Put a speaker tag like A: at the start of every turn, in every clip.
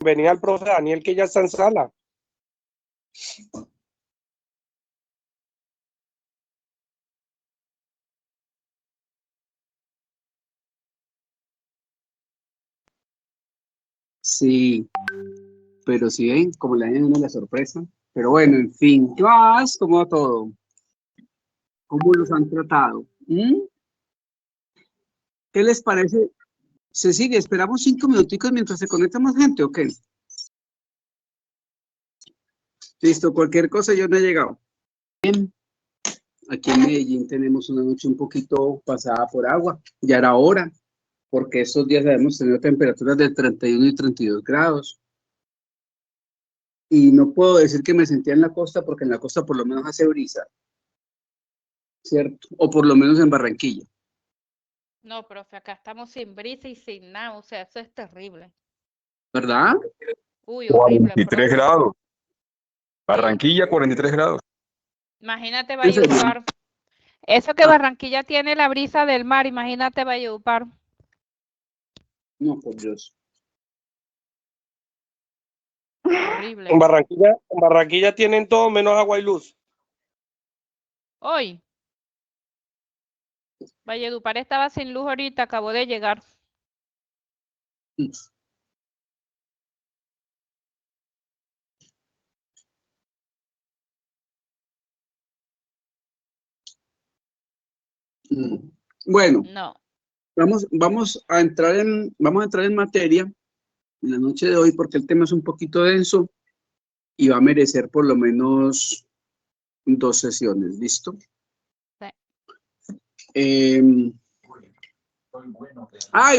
A: Venía el profe Daniel, que ya está en sala.
B: Sí, pero si ven, como le dan una la sorpresa. Pero bueno, en fin, ¿qué más? ¿Cómo va todo? ¿Cómo los han tratado? ¿Mm? ¿Qué les parece? Cecilia, esperamos 5 minuticos mientras se conecta más gente, ¿o qué? Listo, cualquier cosa yo no he llegado. Bien, aquí en Medellín tenemos una noche un poquito pasada por agua, ya era hora, porque estos días hemos tenido temperaturas de 31 y 32 grados. Y no puedo decir que me sentía en la costa, porque en la costa por lo menos hace brisa, ¿cierto? O por lo menos en Barranquilla.
C: No, profe, acá estamos sin brisa y sin nada, o sea, eso es terrible.
B: ¿Verdad?
C: Uy, horrible,
D: 43
C: profe.
D: grados. Barranquilla, 43 grados.
C: Imagínate
B: ¿En serio?
C: Valledupar. Eso que
B: Ah.
C: Barranquilla tiene la brisa del mar, imagínate Valledupar.
B: No, por Dios.
C: Horrible.
A: En Barranquilla tienen todo menos agua y luz.
C: Hoy, Valledupar estaba sin luz ahorita, acabó de llegar.
B: Bueno,
C: No.
B: vamos a entrar en materia en la noche de hoy, porque el tema es un poquito denso y va a merecer por lo menos 2 sesiones, ¿listo?
C: Sí.
B: Y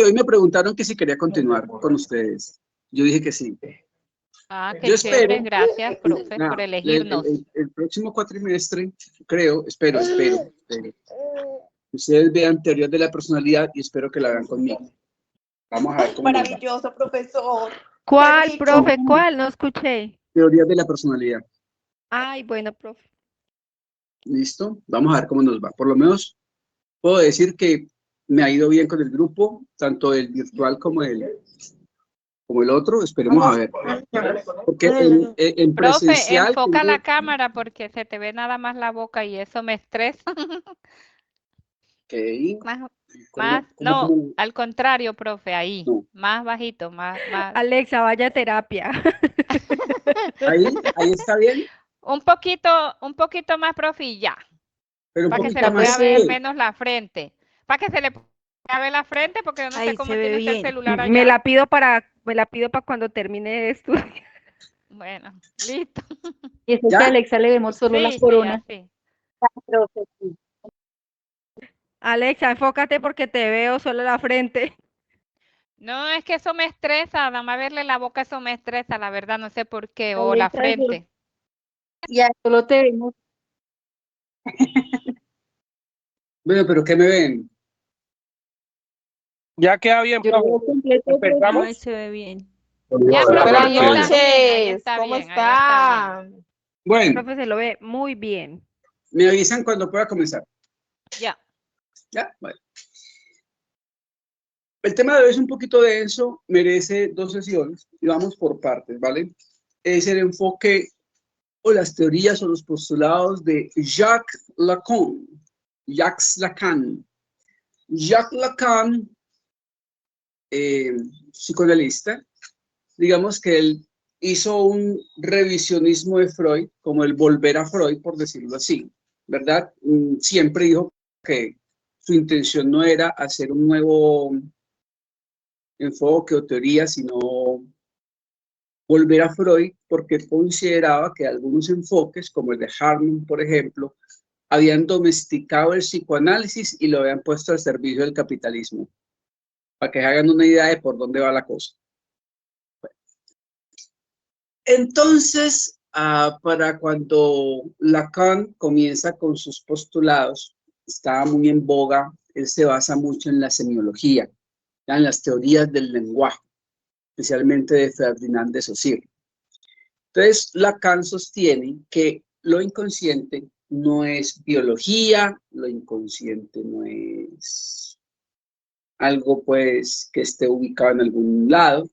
B: hoy me preguntaron que si quería continuar con ustedes. Yo dije que sí.
C: Ah,
B: Yo
C: qué chévere.
B: espero.
C: Gracias, profe, por elegirnos.
B: El próximo cuatrimestre, espero. Ustedes vean teorías de la personalidad y espero que la vean conmigo. Vamos a ver cómo nos va.
E: Maravilloso, profesor.
F: ¿Cuál, profe? ¿Cuál? No escuché.
B: Teorías de la personalidad.
F: Ay, bueno, profe.
B: ¿Listo? Vamos a ver cómo nos va. Por lo menos puedo decir que me ha ido bien con el grupo, tanto el virtual como el otro. Esperemos a ver. Porque en
C: Profe,
B: presencial...
C: enfoca la cámara porque se te ve nada más la boca y eso me estresa.
B: Okay.
C: No, al contrario, profe, ahí,
B: No.
C: más bajito, más.
F: Alexa, vaya a terapia.
B: Ahí está bien.
C: Un poquito más, profe, y ya.
B: Pero
C: Para que se le pueda ver menos la frente. Para que se le pueda ver la frente, porque yo no sé cómo tiene el celular allá.
F: Me la pido para cuando termine de estudiar.
C: Bueno, listo.
E: Y eso que a Alexa le vemos solo las coronas.
C: Sí.
F: Alexa, enfócate porque te veo solo la frente.
C: No, es que eso me estresa, nada más verle la boca, eso me estresa, la verdad, no sé por qué, o la frente.
E: Ya solo te vemos.
B: Bueno, pero ¿qué me ven?
A: Ya queda bien, profe. ¿Empezamos?
F: Ay, se ve bien.
C: Ya, profe,
E: Buenas
C: ahí está bien, ahí
E: noches.
C: está
E: ¿Cómo
C: bien, ahí está bien.
E: están?
B: Bueno,
F: Profe, se lo ve muy bien.
B: me avisan cuando pueda comenzar.
C: Ya.
B: Ya, bueno. El tema de hoy es un poquito denso, merece 2 sesiones y vamos por partes, ¿vale? Es el enfoque o las teorías o los postulados de Jacques Lacan. Jacques Lacan, psicoanalista, digamos que él hizo un revisionismo de Freud, como el volver a Freud, por decirlo así, ¿verdad? Siempre dijo que su intención no era hacer un nuevo enfoque o teoría, sino volver a Freud, porque consideraba que algunos enfoques, como el de Hartmann, por ejemplo, habían domesticado el psicoanálisis y lo habían puesto al servicio del capitalismo, para que hagan una idea de por dónde va la cosa. Entonces, para cuando Lacan comienza con sus postulados, estaba muy en boga, él se basa mucho en la semiología, en las teorías del lenguaje, especialmente de Ferdinand de Saussure. Entonces, Lacan sostiene que lo inconsciente no es biología, lo inconsciente no es algo pues que esté ubicado en algún lado.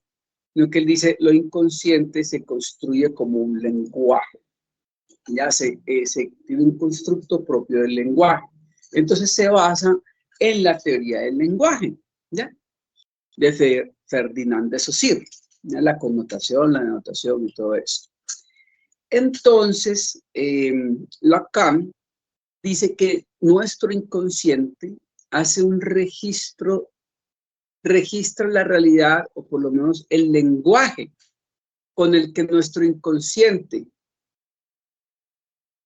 B: sino que él dice lo inconsciente se construye como un lenguaje. Ya se tiene un constructo propio del lenguaje. Entonces se basa en la teoría del lenguaje, ¿ya? De Ferdinand de Saussure, ¿ya? La connotación, la denotación y todo eso. Entonces, Lacan dice que nuestro inconsciente hace un registro, registra la realidad, o por lo menos el lenguaje con el que nuestro inconsciente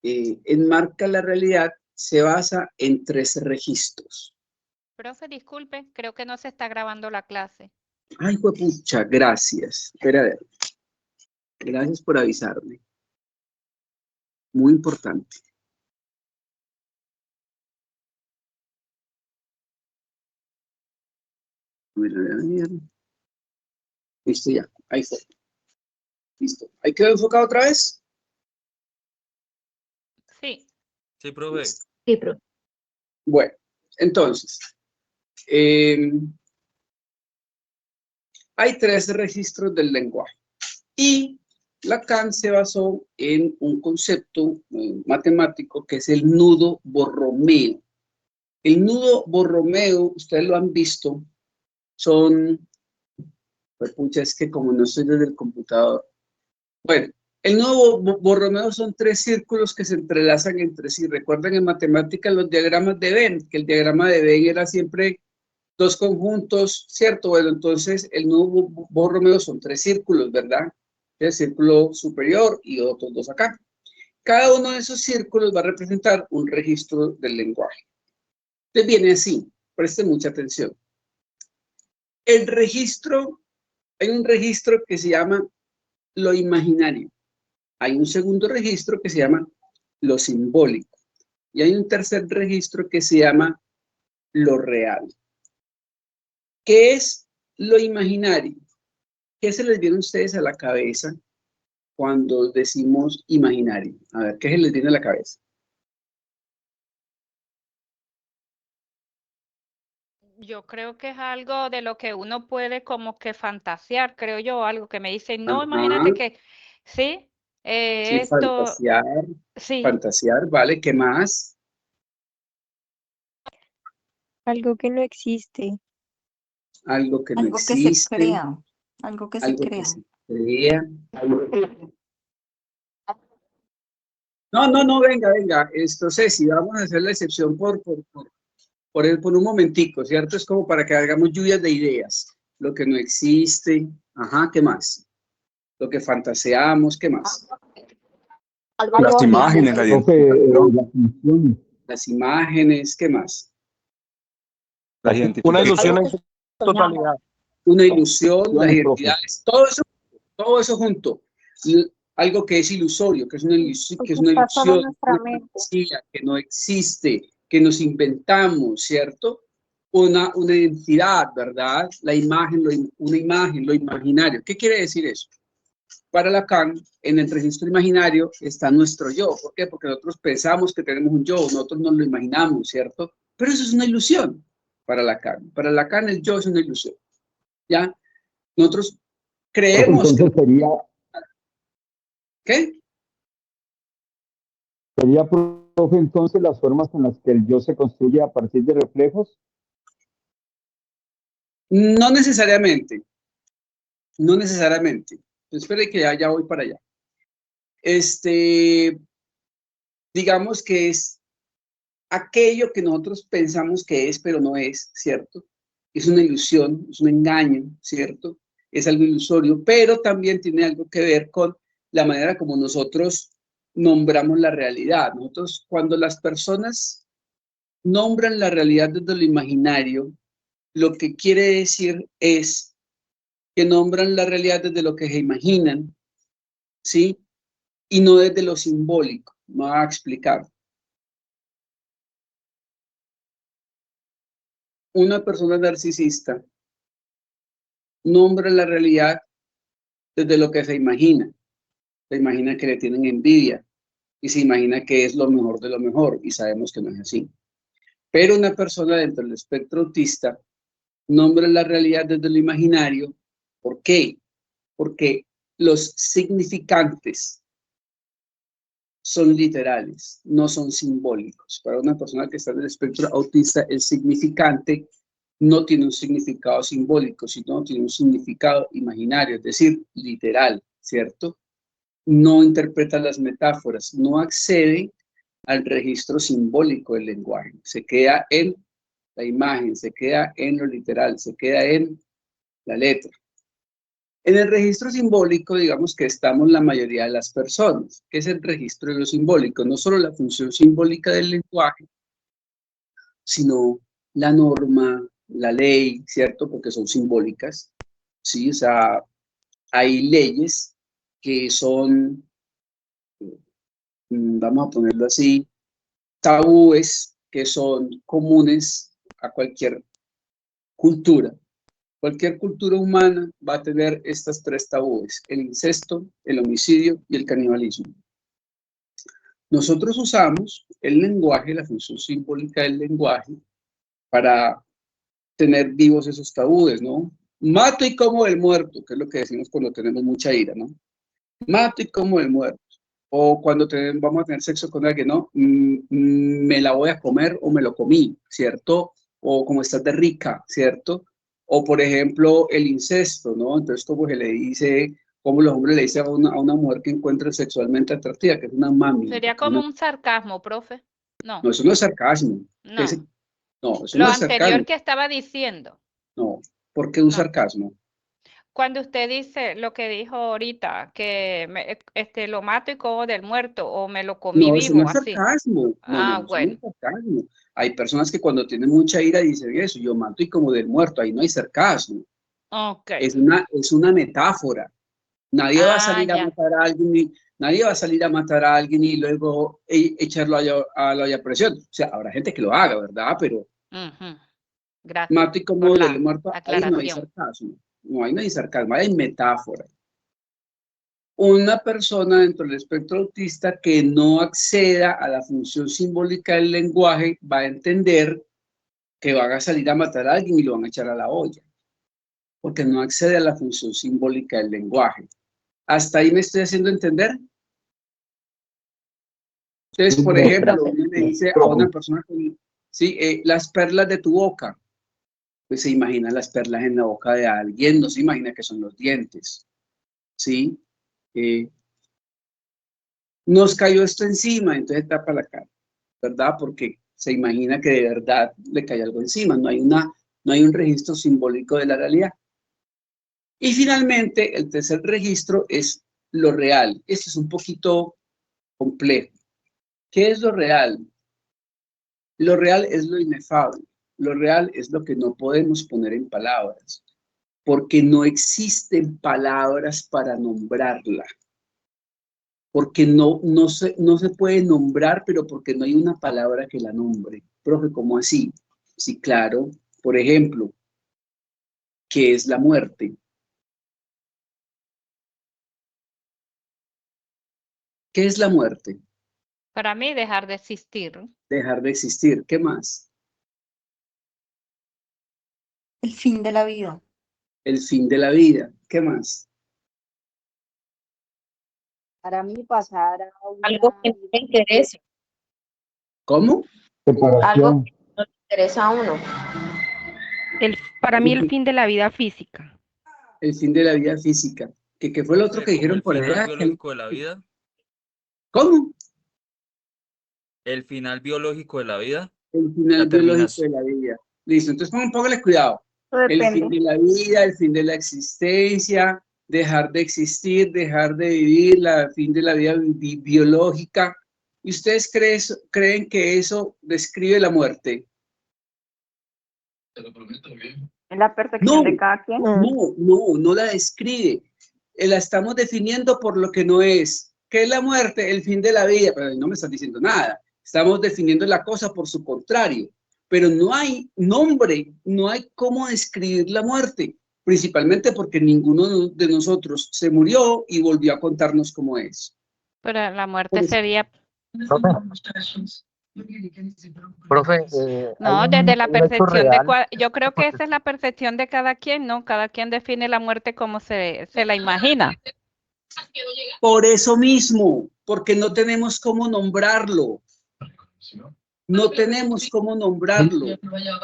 B: enmarca la realidad, se basa en 3 registros.
C: Profe, disculpe, creo que no se está grabando la clase.
B: Ay, juepucha, gracias. Espera, a ver. Gracias por avisarme. Muy importante. Listo, ya. Ahí fue. Listo. ¿Ahí quedó enfocado otra vez?
C: Sí.
G: Sí, profe.
B: Listo.
E: Sí, profe.
B: Bueno, entonces, hay 3 registros del lenguaje. Y Lacan se basó en un concepto matemático que es el nudo Borromeo. El nudo Borromeo, ustedes lo han visto, son, pues pucha, es que como no estoy desde el computador. Bueno, el nudo Borromeo son 3 círculos que se entrelazan entre sí. Recuerden en matemáticas los diagramas de Venn, que el diagrama de Venn era siempre 2 conjuntos, ¿cierto? Bueno, entonces el nudo Borromeo son 3 círculos, ¿verdad? El círculo superior y otros 2 acá. Cada uno de esos círculos va a representar un registro del lenguaje. Entonces viene así, presten mucha atención. El registro, hay un registro que se llama lo imaginario. Hay un segundo registro que se llama lo simbólico. Y hay un tercer registro que se llama lo real. ¿Qué es lo imaginario? ¿Qué se les viene a ustedes a la cabeza cuando decimos imaginario? A ver, ¿qué se les viene a la cabeza?
C: Yo creo que es algo de lo que uno puede como que fantasear, creo yo, algo que me dicen, no,
B: Ajá.
C: imagínate que, sí,
B: Sí,
C: esto, sí,
B: fantasear, ¿vale? ¿Qué más?
H: Algo que no existe.
B: Algo que no
I: Algo que se
B: existe,
I: crea, algo que se
B: algo
I: crea.
B: que se crea. No, venga, esto Ceci, vamos a hacer la excepción por un momentico, ¿cierto? Es como para que hagamos lluvias de ideas. Lo que no existe, ajá, ¿qué más? Lo que fantaseamos, ¿qué más?
D: Las imágenes, la identificación.
B: Las imágenes, ¿qué más?
D: La
A: Una
D: identificación.
A: ilusión en su totalidad.
B: Una ilusión, las
D: profe.
B: identidades, todo eso junto. Algo que es ilusorio, que es una ilusión,
E: Porque está solo en nuestra mente.
B: fantasía, que no existe, que nos inventamos, ¿cierto? Una identidad, ¿verdad? La imagen, una imagen, lo imaginario. ¿Qué quiere decir eso? Para Lacan, en el registro imaginario está nuestro yo. ¿Por qué? Porque nosotros pensamos que tenemos un yo, nosotros nos lo imaginamos, ¿cierto? Pero eso es una ilusión para Lacan. Para Lacan el yo es una ilusión, ¿ya? Nosotros creemos
J: entonces
B: que... ¿Qué?
J: ¿Sería, profe, entonces las formas en las que el yo se construye a partir de reflejos?
B: No necesariamente. No necesariamente. Espere que ya voy para allá. Digamos que es aquello que nosotros pensamos que es, pero no es, ¿cierto? Es una ilusión, es un engaño, ¿cierto? Es algo ilusorio, pero también tiene algo que ver con la manera como nosotros nombramos la realidad. Nosotros, cuando las personas nombran la realidad desde lo imaginario, lo que quiere decir es que nombran la realidad desde lo que se imaginan, ¿sí? Y no desde lo simbólico. Me voy a explicar. Una persona narcisista nombra la realidad desde lo que se imagina. Se imagina que le tienen envidia y se imagina que es lo mejor de lo mejor y sabemos que no es así. Pero una persona dentro del espectro autista nombra la realidad desde lo imaginario. ¿Por qué? porque los significantes son literales, no son simbólicos. Para una persona que está en el espectro autista, el significante no tiene un significado simbólico, sino tiene un significado imaginario, es decir, literal, ¿cierto? No interpreta las metáforas, no accede al registro simbólico del lenguaje, se queda en la imagen, se queda en lo literal, se queda en la letra. En el registro simbólico, digamos que estamos la mayoría de las personas, que es el registro de lo simbólico, no solo la función simbólica del lenguaje, sino la norma, la ley, ¿cierto? Porque son simbólicas, ¿sí? O sea, hay leyes que son, vamos a ponerlo así, tabúes que son comunes a cualquier cultura. Cualquier cultura humana va a tener estas tres tabúes: el incesto, el homicidio y el canibalismo. Nosotros usamos el lenguaje, la función simbólica del lenguaje, para tener vivos esos tabúes, ¿no? Mato y como el muerto, que es lo que decimos cuando tenemos mucha ira, ¿no? Mato y como el muerto. O cuando vamos a tener sexo con alguien, ¿no? Me la voy a comer o me lo comí, ¿cierto? O como estás de rica, ¿cierto? O, por ejemplo, el incesto, ¿no? Entonces, como se le dice, como los hombres le dicen a una mujer que encuentran sexualmente atractiva, que es una mami.
C: Sería como un sarcasmo, profe. No.
B: No, eso no es sarcasmo.
C: No.
B: No, eso
C: Lo
B: no es
C: anterior
B: sarcasmo.
C: que estaba diciendo.
B: No, ¿por qué un sarcasmo?
C: Cuando usted dice lo que dijo ahorita, que lo mato y como del muerto, o me lo comí
B: No,
C: vivo,
B: eso no es
C: así.
B: sarcasmo. No,
C: Bueno.
B: eso no es sarcasmo. Hay personas que cuando tienen mucha ira dicen eso, yo mato y como del muerto, ahí no hay sarcasmo.
C: Okay.
B: Es una metáfora. Nadie va a salir a matar a alguien, nadie va a salir a matar a alguien y luego echarlo a la presión. O sea, habrá gente que lo haga, ¿verdad? Pero
C: Gracias
B: mato y como del muerto, ahí no hay
C: aclaración.
B: sarcasmo. No, ahí no hay sarcasmo, hay metáfora. Una persona dentro del espectro autista que no acceda a la función simbólica del lenguaje va a entender que van a salir a matar a alguien y lo van a echar a la olla, porque no accede a la función simbólica del lenguaje. ¿Hasta ahí me estoy haciendo entender? Entonces, por ejemplo, uno le dice a una persona, sí, las perlas de tu boca, pues se imagina las perlas en la boca de alguien, no se imagina que son los dientes, ¿sí? Nos cayó esto encima, entonces tapa la cara, ¿verdad? Porque se imagina que de verdad le cae algo encima, no hay un registro simbólico de la realidad. Y finalmente, el tercer registro es lo real. Esto es un poquito complejo. ¿Qué es lo real? Lo real es lo inefable. Lo real es lo que no podemos poner en palabras, porque no existen palabras para nombrarla. Porque no se puede nombrar, pero porque no hay una palabra que la nombre. Profe, ¿cómo así? Sí, claro. Por ejemplo, ¿qué es la muerte? ¿Qué es la muerte?
C: Para mí, dejar de existir.
B: Dejar de existir. ¿Qué más?
E: El fin de la vida.
B: El fin de la vida. ¿Qué más?
G: Para mí pasar a
E: Algo que no me interesa.
B: ¿Cómo?
E: Algo
J: Separación.
G: que no le interesa a uno.
F: Para mí el fin de la vida física.
B: El fin de la vida física. ¿Qué fue lo otro que dijeron por allá?
I: ¿El final biológico de la vida?
B: ¿Cómo?
I: ¿El final biológico de la vida?
B: El final biológico de la vida. Listo, entonces póngale cuidado. El fin de la vida, el fin de la existencia, dejar de existir, dejar de vivir, el fin de la vida biológica. ¿Y ustedes creen que eso describe la muerte?
G: Te lo prometo bien. ¿Es la perfección de cada quien?
B: No la describe. La estamos definiendo por lo que no es. ¿Qué es la muerte? El fin de la vida. Pero no me estás diciendo nada. Estamos definiendo la cosa por su contrario. Pero no hay nombre, no hay cómo describir la muerte. Principalmente porque ninguno de nosotros se murió y volvió a contarnos cómo es.
C: Pero la muerte sería...
I: Profe,
C: No,
I: hay
C: desde la
I: un hecho
C: percepción
I: real.
C: yo creo que esa es la percepción de cada quien, ¿no? Cada quien define la muerte como se la imagina.
B: Por eso mismo, porque no tenemos cómo nombrarlo. No tenemos cómo nombrarlo.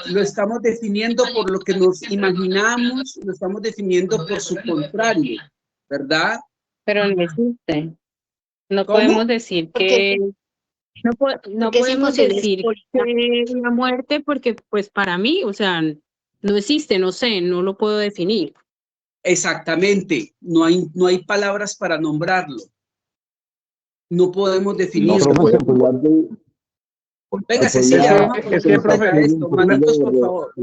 B: Lo estamos definiendo por lo que nos imaginamos, lo estamos definiendo por su contrario, ¿verdad?
G: Pero no existe. No
B: ¿Cómo?
G: podemos decir que no podemos decir que la muerte porque pues para mí, o sea, no existe, no sé, no lo puedo definir.
B: Exactamente, no hay palabras para nombrarlo. No podemos
J: No,
B: definirlo.
J: profe, se podría de-
B: Venga,
J: se
B: Cecilia,
J: podría
B: vamos a
A: Es
B: poner
A: que,
B: orden
A: profe,
B: a esto. Manitos, por favor.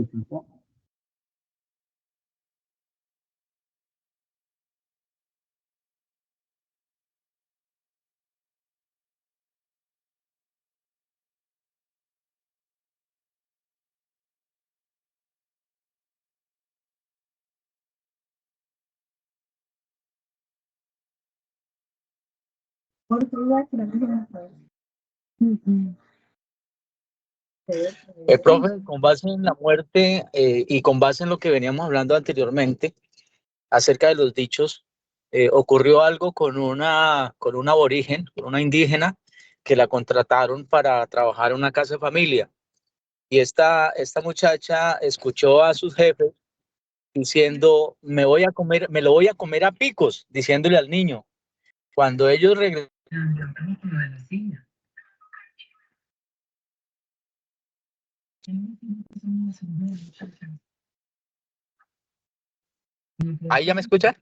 I: Profe, con base en la muerte y con base en lo que veníamos hablando anteriormente acerca de los dichos, ocurrió algo con un aborigen, con una indígena, que la contrataron para trabajar en una casa de familia. Y esta muchacha escuchó a sus jefes diciendo, me lo voy a comer a picos, diciéndole al niño. Cuando ellos regresaron, ¿ahí ya me escucha?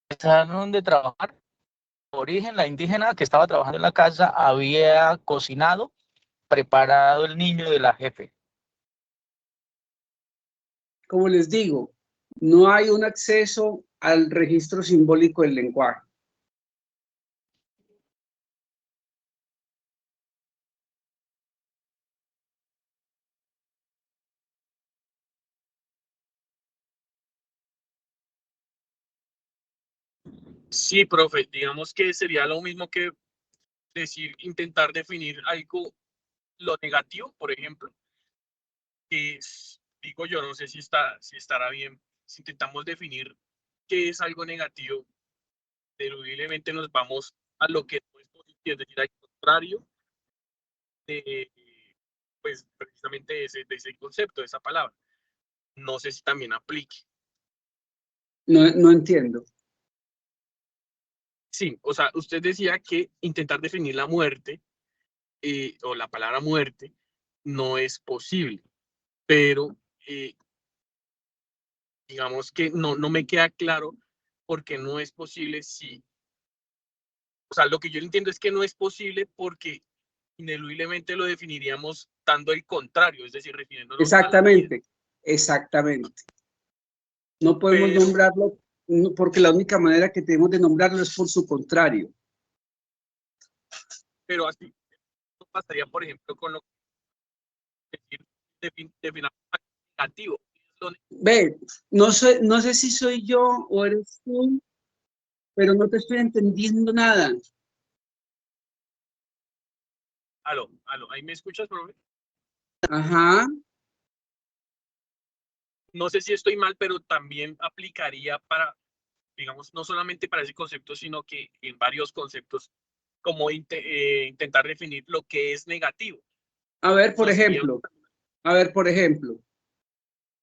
I: Empezaron de trabajar. Origen, la indígena que estaba trabajando en la casa había cocinado, preparado el niño de la jefe.
B: Como les digo, no hay un acceso al registro simbólico del lenguaje.
A: sí, profe, digamos que sería lo mismo que decir, intentar definir algo, lo negativo, por ejemplo, que digo yo, no sé si estará bien, si intentamos definir qué es algo negativo, deludiblemente nos vamos a lo que no es positivo, es decir, al contrario de, pues, precisamente de ese concepto, de esa palabra. No sé si también aplique.
B: No entiendo.
A: Sí, o sea, usted decía que intentar definir la muerte o la palabra muerte no es posible, pero digamos que no me queda claro por qué no es posible si, o sea, lo que yo entiendo es que no es posible porque ineludiblemente lo definiríamos dando el contrario, es decir, refiriéndonos a la vida.
B: Exactamente. No podemos
A: Pero,
B: nombrarlo porque la única manera que tenemos de nombrarlo es por su contrario.
A: pero así pasaría, por ejemplo, con lo que definamos negativo.
B: Ve, no sé si soy yo o eres tú, pero no te estoy entendiendo nada.
A: Aló, ¿ahí me escuchas, profe?
B: Ajá.
A: No sé si estoy mal, pero también aplicaría para, digamos, no solamente para ese concepto, sino que en varios conceptos, como intentar definir lo que es negativo.
B: A ver, por
A: Eso sería,
B: ejemplo. A ver, por ejemplo.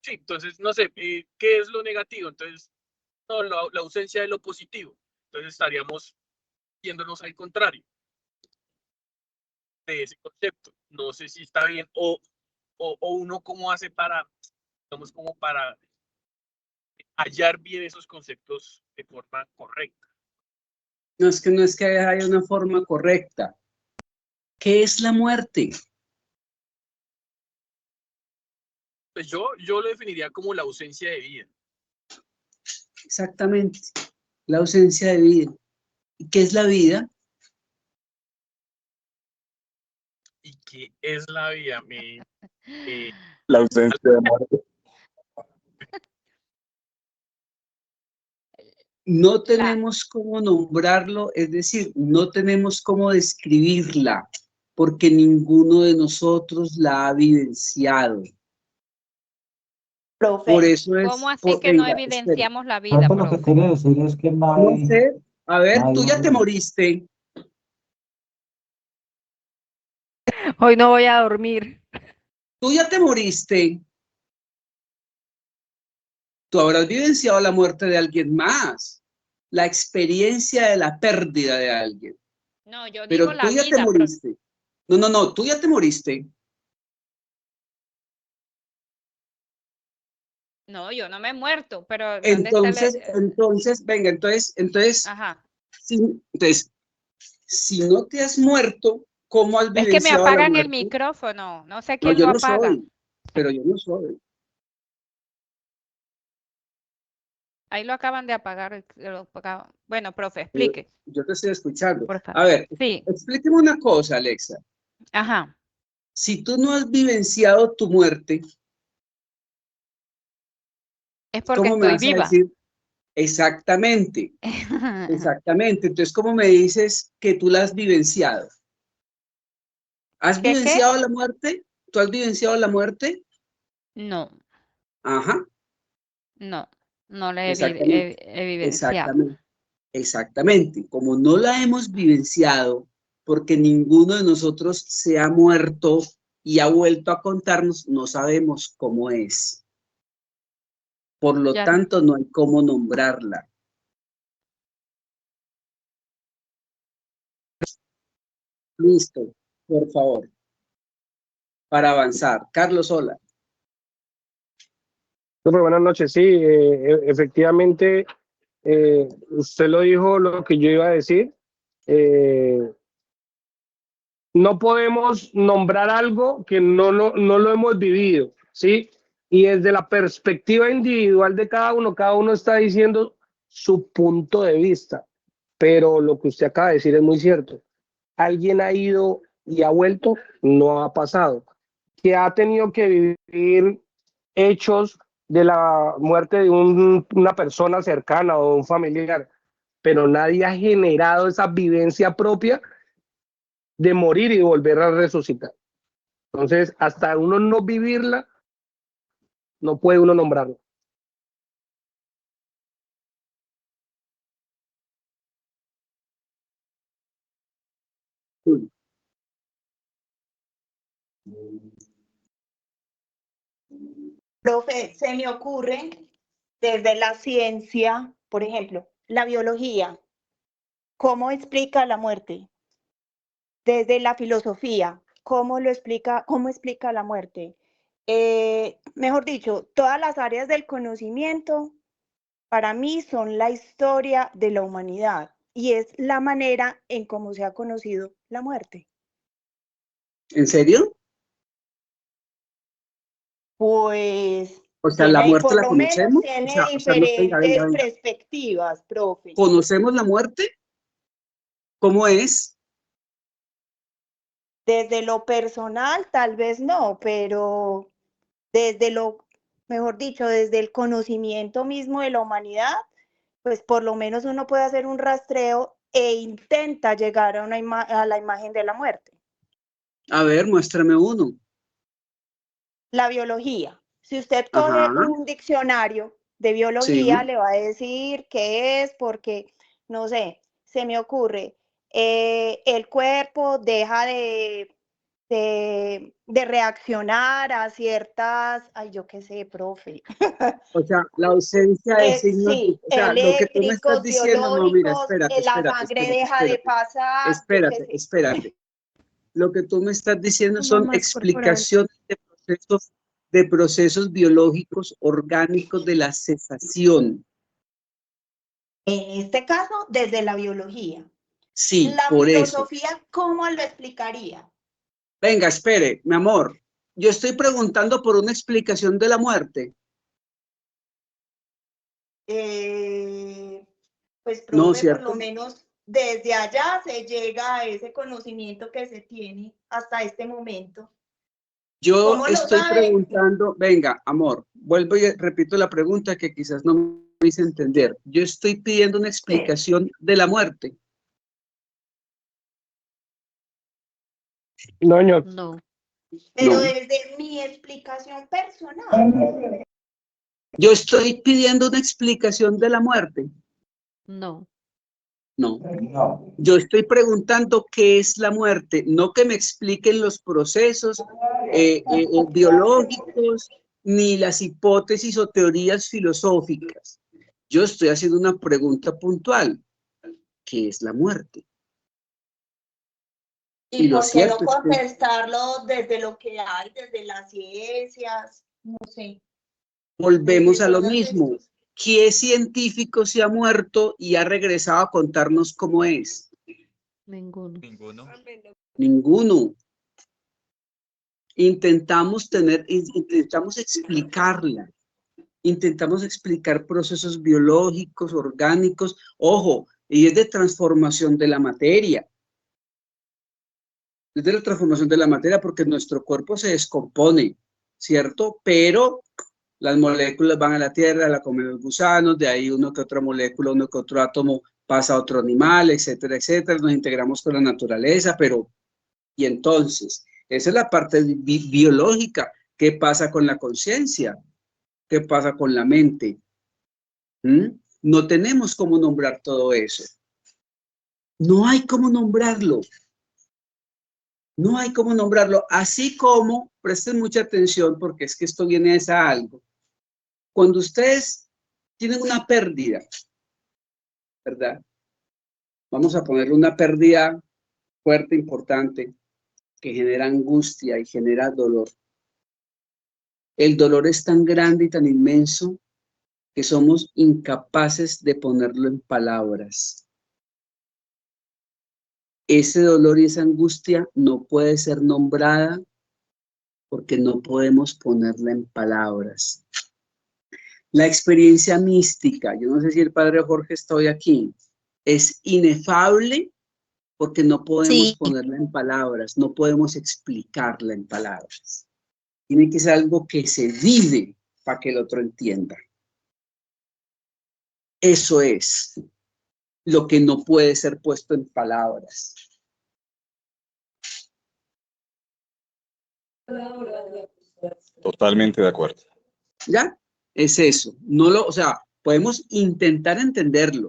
A: sí, entonces, no sé, ¿qué es lo negativo? Entonces, no, la ausencia de lo positivo. Entonces estaríamos yéndonos al contrario de ese concepto. No sé si está bien o uno cómo hace para, digamos, como para hallar bien esos conceptos de forma correcta.
B: No es que haya una forma correcta. ¿Qué es la muerte?
A: Pues yo lo definiría como la ausencia de vida.
B: Exactamente. La ausencia de vida. ¿Y qué es la vida?
A: ¿Y qué es la vida?
D: La ausencia de muerte.
B: no tenemos cómo nombrarlo, es decir, no tenemos cómo describirla, porque ninguno de nosotros la ha vivenciado.
E: Profe,
B: Por eso es...
C: ¿Cómo así que no
B: venga, espere.
C: evidenciamos la vida,
J: Lo que
C: profe?
J: quiere decir es que no
B: No
J: hay...
B: sé, a ver,
J: no
B: tú
J: hay-
B: ya te moriste.
F: Hoy no voy a dormir.
B: Tú ya te moriste. Tú habrás vivenciado la muerte de alguien más, la experiencia de la pérdida de alguien.
C: No, yo
B: Pero
C: digo
B: tú
C: la
B: ya te
C: vida,
B: moriste. No, tú ya te moriste.
C: No, yo no me he muerto, pero ¿dónde está
B: Entonces,
C: Ajá.
B: si no te has muerto, ¿cómo has
C: Es que me
B: vivenciado la
C: apagan el
B: muerte?
C: micrófono, no sé
B: No,
C: quién
B: yo
C: lo
B: no
C: apaga.
B: soy, pero yo no soy.
C: Ahí lo acaban de apagar. Bueno, profe, explique,
B: Yo te estoy escuchando.
C: por favor.
B: A ver,
C: Sí,
B: explíqueme una cosa, Alexa.
C: ajá.
B: Si tú no has vivenciado tu muerte,
C: Es porque
B: ¿cómo me
C: estoy
B: vas a
C: viva.
B: decir? Exactamente, exactamente. Entonces, ¿cómo me dices que tú la has vivenciado? ¿Has
C: ¿Qué?
B: vivenciado la muerte? ¿Tú has vivenciado la muerte?
C: No,
B: Ajá,
C: no lo he
B: exactamente,
C: evidenciado.
B: exactamente, exactamente. Como no la hemos vivenciado, porque ninguno de nosotros se ha muerto y ha vuelto a contarnos, no sabemos cómo es. Por lo
C: Ya.
B: tanto, no hay cómo nombrarla. Listo, por favor, para avanzar. Carlos, hola.
K: Buenas noches, sí, efectivamente, usted lo dijo lo que yo iba a decir. No podemos nombrar algo que no lo hemos vivido, ¿sí? Y desde la perspectiva individual de cada uno está diciendo su punto de vista, pero lo que usted acaba de decir es muy cierto. Alguien ha ido y ha vuelto, no ha pasado. Que ha tenido que vivir hechos de la muerte de una persona cercana o un familiar, pero nadie ha generado esa vivencia propia de morir y volver a resucitar. Entonces, hasta uno no vivirla, no puede uno nombrarla.
E: profe, se me ocurre desde la ciencia, por ejemplo, la biología, ¿cómo explica la muerte? Desde la filosofía, ¿cómo explica la muerte? Mejor dicho, todas las áreas del conocimiento para mí son la historia de la humanidad y es la manera en cómo se ha conocido la muerte.
B: ¿En serio?
E: Pues
B: O sea, ¿la muerte
E: por
B: la
E: lo menos
B: conocemos?
E: tiene
B: O sea, no,
E: diferentes perspectivas, profe.
B: ¿Conocemos la muerte? ¿Cómo es?
E: Desde lo personal, tal vez no, pero desde mejor dicho, desde el conocimiento mismo de la humanidad, pues por lo menos uno puede hacer un rastreo e intenta llegar a la imagen de la muerte.
B: A ver, muéstrame uno.
E: La biología. Si usted coge un diccionario de biología,
B: Sí.
E: le va a decir qué es, porque, no sé, se me ocurre, el cuerpo deja de reaccionar a ciertas, ay, yo qué sé, profe.
B: O sea, la ausencia de signos,
E: Sí,
B: o sea, lo que tú me estás
E: eléctricos,
B: diciendo, no, mira,
E: biológicos,
B: espérate,
E: la sangre deja de pasar, yo qué sé.
B: espérate. Lo que tú me estás diciendo
H: Como
B: son
H: más corporal.
B: explicaciones de procesos biológicos orgánicos de la cesación.
E: En este caso, desde la biología.
B: Sí,
E: La
B: por eso.
E: filosofía, ¿cómo lo explicaría?
B: Venga, espere, mi amor. Yo estoy preguntando por una explicación de la muerte.
E: Pues, profe,
B: No,
E: por
B: ¿cierto?
E: lo menos desde allá se llega a ese conocimiento que se tiene hasta este momento.
B: Yo
E: ¿Cómo lo
B: estoy
E: sabe?
B: preguntando, venga, amor, vuelvo y repito la pregunta que quizás no me hice entender. Yo estoy pidiendo una explicación de la muerte.
K: No, señor.
G: No.
E: Pero
B: No.
E: desde mi explicación personal.
B: Yo estoy pidiendo una explicación de la muerte.
G: No.
B: No. Yo estoy preguntando qué es la muerte, no que me expliquen los procesos biológicos ni las hipótesis o teorías filosóficas. Yo estoy haciendo una pregunta puntual. ¿Qué es la muerte?
E: ¿Y
B: lo
E: por qué no
B: cierto es que
E: contestarlo desde lo que hay, desde las ciencias? No sé.
B: volvemos
E: Desde
B: a lo
E: todas
B: mismo.
E: estas.
B: ¿Qué científico se ha muerto y ha regresado a contarnos cómo es?
G: Ninguno.
B: Ninguno. Intentamos explicarla. Intentamos explicar procesos biológicos, orgánicos, ojo, y es de transformación de la materia. Es de la transformación de la materia porque nuestro cuerpo se descompone, ¿cierto? Pero las moléculas van a la tierra, la comen los gusanos, de ahí uno que otra molécula, uno que otro átomo pasa a otro animal, etcétera, etcétera. Nos integramos con la naturaleza, pero, y entonces, esa es la parte biológica. ¿Qué pasa con la conciencia? ¿Qué pasa con la mente? No tenemos cómo nombrar todo eso. No hay cómo nombrarlo. No hay cómo nombrarlo. Así como, presten mucha atención porque es que esto viene a algo. Cuando ustedes tienen una pérdida, ¿verdad? Vamos a ponerle una pérdida fuerte, importante, que genera angustia y genera dolor. El dolor es tan grande y tan inmenso que somos incapaces de ponerlo en palabras. Ese dolor y esa angustia no puede ser nombrada porque no podemos ponerla en palabras. La experiencia mística, yo no sé si el padre Jorge está hoy aquí, es inefable porque no podemos ponerla en palabras, no podemos explicarla en palabras. Tiene que ser algo que se vive para que el otro entienda. Eso es lo que no puede ser puesto en palabras.
D: Totalmente de acuerdo.
B: ¿Ya? Es eso. No lo, o sea, podemos intentar entenderlo,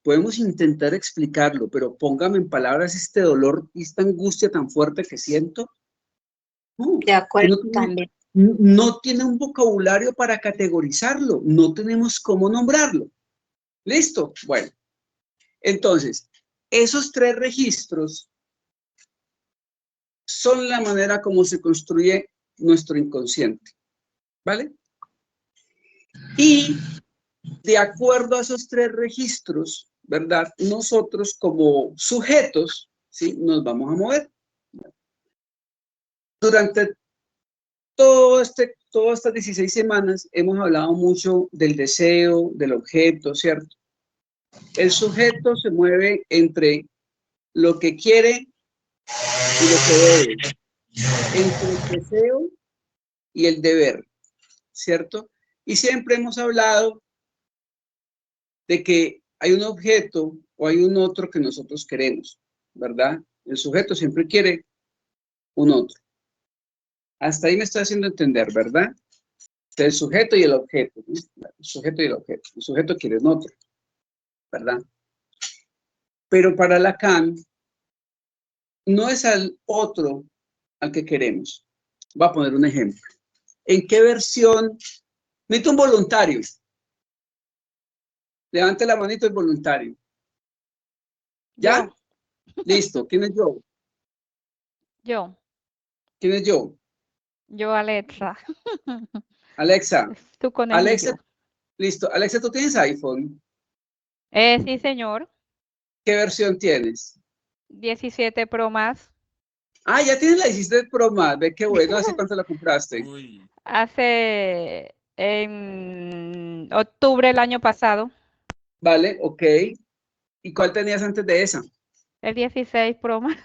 B: podemos intentar explicarlo, pero póngame en palabras este dolor y esta angustia tan fuerte que siento. No,
G: De acuerdo
B: también. No tiene un vocabulario para categorizarlo, no tenemos cómo nombrarlo. ¿Listo? Bueno, entonces, esos 3 registros son la manera como se construye nuestro inconsciente, ¿vale? Y de acuerdo a esos 3 registros, ¿verdad? Nosotros como sujetos, ¿sí? Nos vamos a mover. Durante todas estas 16 semanas hemos hablado mucho del deseo, del objeto, ¿cierto? El sujeto se mueve entre lo que quiere y lo que debe, entre el deseo y el deber, ¿cierto? Y siempre hemos hablado de que hay un objeto o hay un otro que nosotros queremos, ¿verdad? El sujeto siempre quiere un otro. Hasta ahí me está haciendo entender, ¿verdad? El sujeto y el objeto, ¿no? El sujeto y el objeto. El sujeto quiere un otro, ¿verdad? Pero para Lacan, no es al otro al que queremos. Voy a poner un ejemplo. ¿En qué versión? Necesito un voluntario. Levante la manito el voluntario. ¿Ya?
C: Yo.
B: Listo. ¿Quién es yo?
C: Yo.
B: ¿Quién es yo?
C: Yo, Alexa.
B: Alexa.
C: Tu conejillo.
B: Alexa. Listo. Alexa, ¿tú tienes iPhone?
C: Sí, señor.
B: ¿Qué versión tienes?
C: 17 Pro más.
B: Ah, ya tienes la 17 Pro más. Ve qué bueno. ¿Hace cuánto la compraste?
A: Uy,
C: Hace en octubre del año pasado.
B: Vale, ok. ¿Y cuál tenías antes de esa?
C: El 16 Pro más.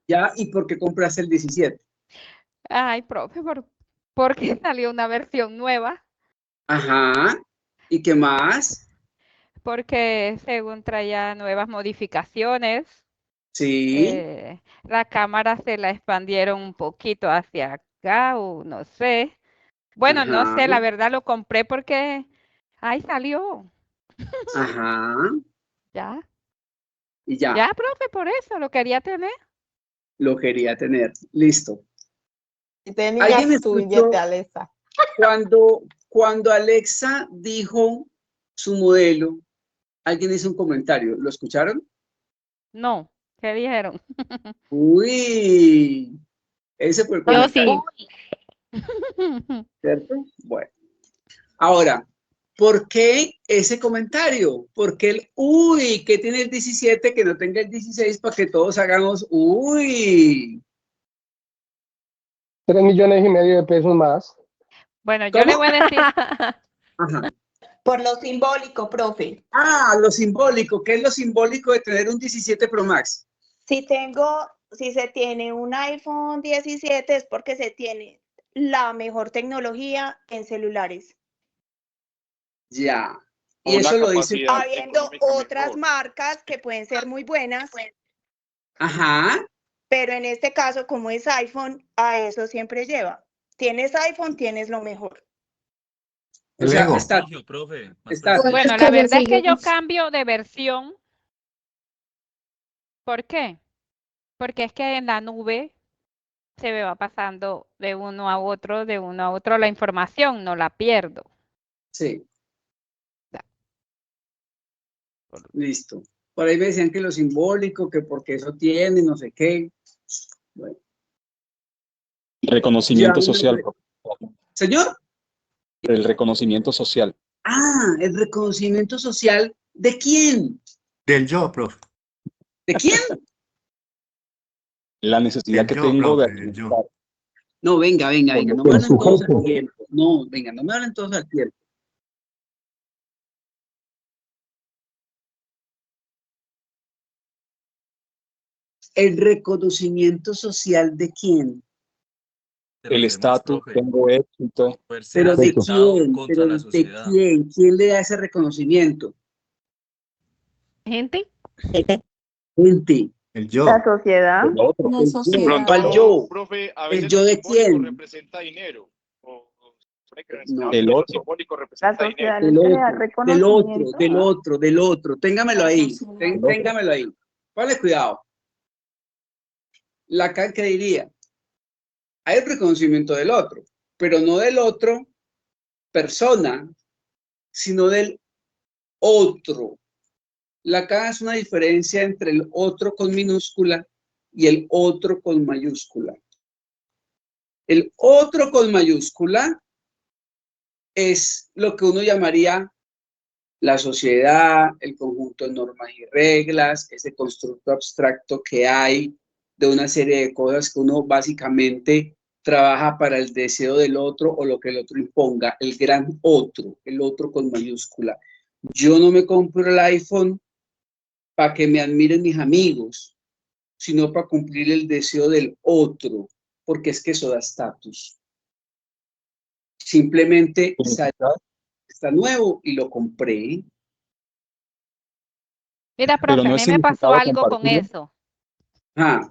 B: Ya, ¿y por qué compraste el 17?
C: Ay, profe, porque salió una versión nueva.
B: Ajá. ¿Y qué más?
C: porque según traía nuevas modificaciones,
B: Sí.
C: la cámara se la expandieron un poquito hacia acá, o no sé. Bueno, no
B: Ajá.
C: sé, la verdad lo compré porque ahí salió.
B: Ajá.
C: Ya,
B: Y ya,
C: ya, profe, por eso lo quería tener.
B: lo quería tener. Listo.
E: Tenía
B: ¿Alguien
E: su
B: escuchó
E: billete, Alexa.
B: cuando Alexa dijo su modelo? Alguien hizo un comentario. ¿Lo escucharon?
C: No, ¿qué dijeron?
B: Uy, ese fue el
F: Yo
B: comentario,
F: sí.
B: ¿cierto? Bueno, ahora, ¿por qué ese comentario? Porque el uy, que tiene el 17, que no tenga el 16, para que todos hagamos uy.
K: 3,5 millones de pesos más.
C: Bueno, yo le voy a decir,
B: Ajá.
E: Por lo simbólico, profe.
B: Ah, lo simbólico. ¿Qué es lo simbólico de tener un 17 Pro Max?
E: Si se tiene un iPhone 17 es porque se tiene la mejor tecnología en celulares.
B: Ya.
D: O
B: Y
D: una
B: eso lo dice.
D: capacidad
E: Habiendo
D: económica
E: otras
D: mejor.
E: marcas que pueden ser muy buenas,
B: Ajá.
E: pero en este caso, como es iPhone, a eso siempre lleva. Tienes iPhone, tienes lo mejor.
B: O sea,
L: Lego.
B: está.
M: Profe, más
B: Está.
G: Bueno,
C: bueno,
G: es
C: la
G: que yo
C: verdad es que yo
G: sigo.
C: cambio de versión. ¿Por qué? Porque es que en la nube se me va pasando de uno a otro la información, no la pierdo.
B: Sí.
C: Ya.
B: Listo. Por ahí me decían que lo simbólico, que porque eso tiene, no sé qué. Bueno.
L: Reconocimiento
B: Ya,
L: social.
B: Señor.
L: El reconocimiento social.
B: Ah, el reconocimiento social. ¿De quién?
L: Del yo, profe.
B: ¿De quién?
L: La necesidad que tengo de...
B: No, venga, no me
J: Del
B: hablan todos al
J: sujeto.
B: tiempo. No, venga, no me hablan todos al tiempo. ¿El reconocimiento social de quién?
L: El estatus, tengo éxito.
B: ¿Pero de
J: Perfecto.
B: quién?
M: contra
B: ¿Pero
M: la
B: de
M: sociedad.
B: quién? ¿Quién le da ese reconocimiento?
F: Gente,
B: Gente.
J: El yo.
E: La sociedad.
L: El otro.
B: El yo.
D: Pronto,
B: ¿Cuál yo?
D: profe, a
B: ¿El
D: veces
B: yo
D: lo
B: de
D: simbólico
B: quién?
D: representa dinero.
B: No.
L: El
D: Lo
L: otro.
D: simbólico
E: La
D: representa dinero.
E: sociedad
B: Del
E: les crea
B: otro,
E: reconocimiento.
B: del otro. Téngamelo ahí.
L: El otro.
B: Téngamelo ahí. Ponle cuidado. Lacan, ¿qué diría? Hay el reconocimiento del otro, pero no del otro persona, sino del otro. Lacan hace una diferencia entre el otro con minúscula y el otro con mayúscula. El otro con mayúscula es lo que uno llamaría la sociedad, el conjunto de normas y reglas, ese constructo abstracto que hay de una serie de cosas que uno básicamente trabaja para el deseo del otro o lo que el otro imponga, el gran otro, el otro con mayúscula. Yo no me compro el iPhone para que me admiren mis amigos, sino para cumplir el deseo del otro, porque es que eso da estatus. Simplemente está nuevo y lo compré.
C: Mira,
L: Pero
C: profe, a
L: no
C: mí
L: es
C: me pasó
L: significado
C: algo con
L: compartido.
C: eso.
B: Ah,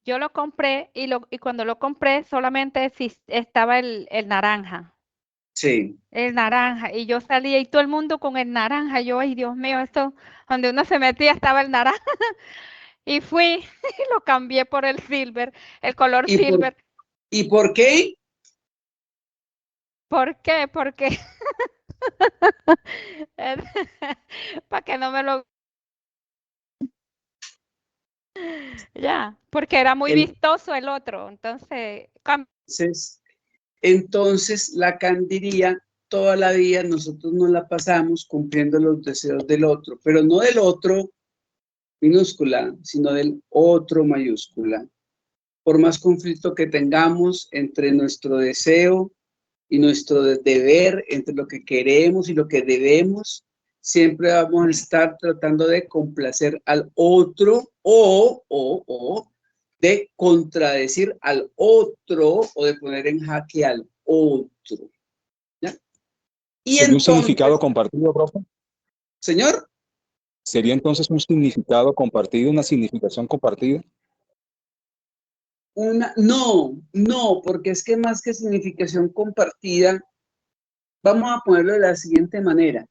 C: Yo lo compré y cuando lo compré solamente estaba el naranja.
B: sí.
C: El naranja. Y yo salía y todo el mundo con el naranja. Yo, ay, Dios mío, esto, donde uno se metía estaba el naranja. Y fui y lo cambié por el silver, el color silver.
B: ¿Y por qué?
C: ¿Por qué? Porque para que no me lo... Ya, porque era muy vistoso el otro.
B: Entonces Lacan diría, toda la vida nosotros nos la pasamos cumpliendo los deseos del otro, pero no del otro minúscula, sino del otro mayúscula. Por más conflicto que tengamos entre nuestro deseo y nuestro deber, entre lo que queremos y lo que debemos, siempre vamos a estar tratando de complacer al otro o de contradecir al otro o de poner en jaque al otro. ¿Ya? Y
L: ¿Sería un
B: entonces,
L: significado compartido, profe?
B: Señor.
L: ¿Sería entonces un significado compartido, una significación compartida?
B: No, porque es que más que significación compartida, vamos a ponerlo de la siguiente manera.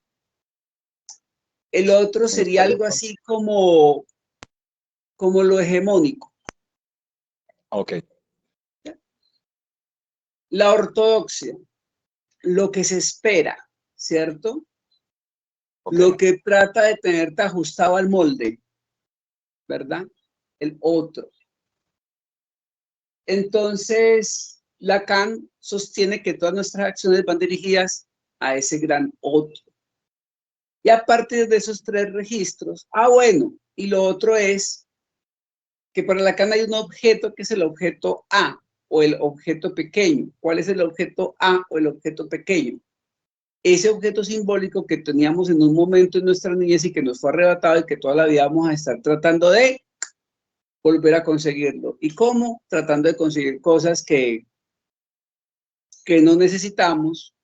B: El otro sería algo así como lo hegemónico.
L: Ok.
B: La ortodoxia, lo que se espera, ¿cierto?
L: Okay.
B: Lo que trata de tenerte ajustado al molde, ¿verdad? El otro. Entonces, Lacan sostiene que todas nuestras acciones van dirigidas a ese gran otro. Y a partir de esos tres registros, bueno, y lo otro es que para Lacan hay un objeto que es el objeto A o el objeto pequeño. ¿Cuál es el objeto A o el objeto pequeño? Ese objeto simbólico que teníamos en un momento en nuestra niñez y que nos fue arrebatado y que toda la vida vamos a estar tratando de volver a conseguirlo. ¿Y cómo? Tratando de conseguir cosas que no necesitamos,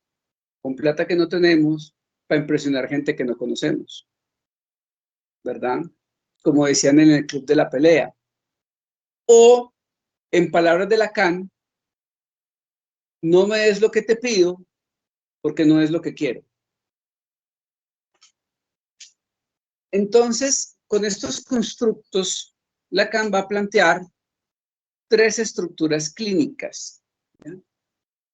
B: con plata que no tenemos, para impresionar gente que no conocemos, ¿verdad? Como decían en el club de la pelea. O, en palabras de Lacan, no me des lo que te pido, porque no es lo que quiero. Entonces, con estos constructos, Lacan va a plantear tres estructuras clínicas. ¿Ya?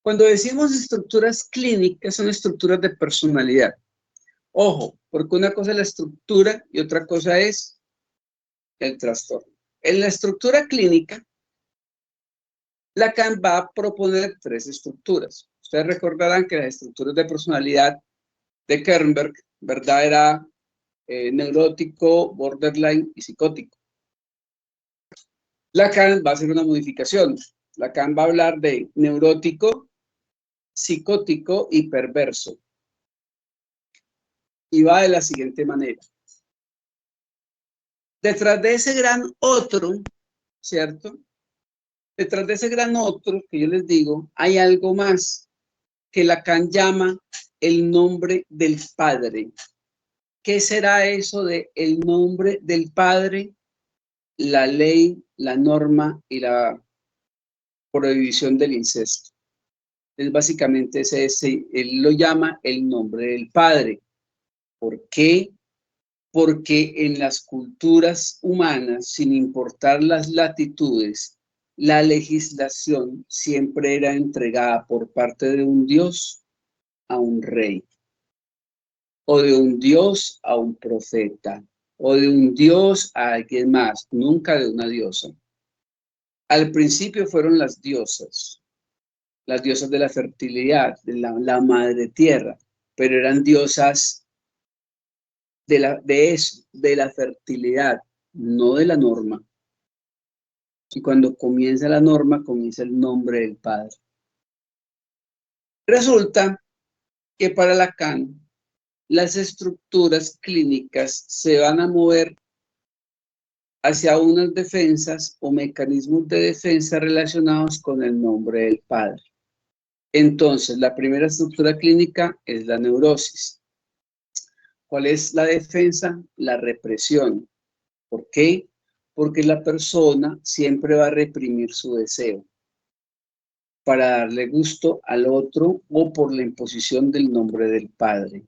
B: Cuando decimos estructuras clínicas, son estructuras de personalidad. Ojo, porque una cosa es la estructura y otra cosa es el trastorno. En la estructura clínica, Lacan va a proponer tres estructuras. Ustedes recordarán que las estructuras de personalidad de Kernberg, ¿verdad? Era neurótico, borderline y psicótico. Lacan va a hacer una modificación. Lacan va a hablar de neurótico, psicótico y perverso. Y va de la siguiente manera. Detrás de ese gran otro, ¿cierto? Detrás de ese gran otro que yo les digo, hay algo más que Lacan llama el nombre del Padre. ¿Qué será eso de el nombre del Padre? La ley, la norma y la prohibición del incesto. Es básicamente ese, él lo llama el nombre del Padre. ¿Por qué? Porque en las culturas humanas, sin importar las latitudes, la legislación siempre era entregada por parte de un dios a un rey, o de un dios a un profeta, o de un dios a alguien más, nunca de una diosa. Al principio fueron las diosas de la fertilidad, de la madre tierra, pero eran diosas de la fertilidad, no de la norma. Y cuando comienza la norma, comienza el nombre del Padre. Resulta que para Lacan, las estructuras clínicas se van a mover hacia unas defensas o mecanismos de defensa relacionados con el nombre del Padre. Entonces, la primera estructura clínica es la neurosis. ¿Cuál es la defensa? La represión. ¿Por qué? Porque la persona siempre va a reprimir su deseo para darle gusto al otro o por la imposición del nombre del Padre.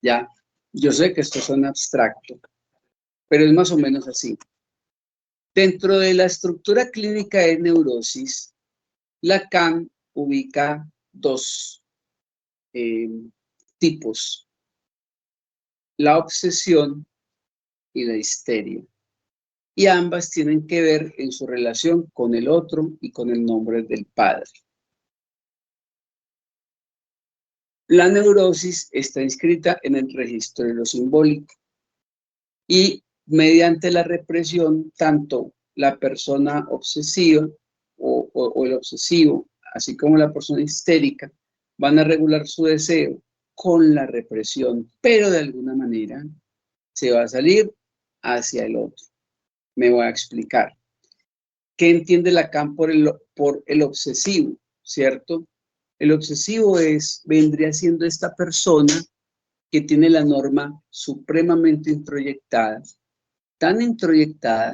B: Ya, yo sé que esto suena abstracto, pero es más o menos así. Dentro de la estructura clínica de neurosis, Lacan ubica dos tipos: la obsesión y la histeria. Y ambas tienen que ver en su relación con el otro y con el nombre del Padre. La neurosis está inscrita en el registro de lo simbólico y mediante la represión, tanto la persona obsesiva o el obsesivo, así como la persona histérica, van a regular su deseo con la represión, pero de alguna manera se va a salir hacia el otro. Me voy a explicar. ¿Qué entiende Lacan por el obsesivo? ¿Cierto? El obsesivo vendría siendo esta persona que tiene la norma supremamente introyectada, tan introyectada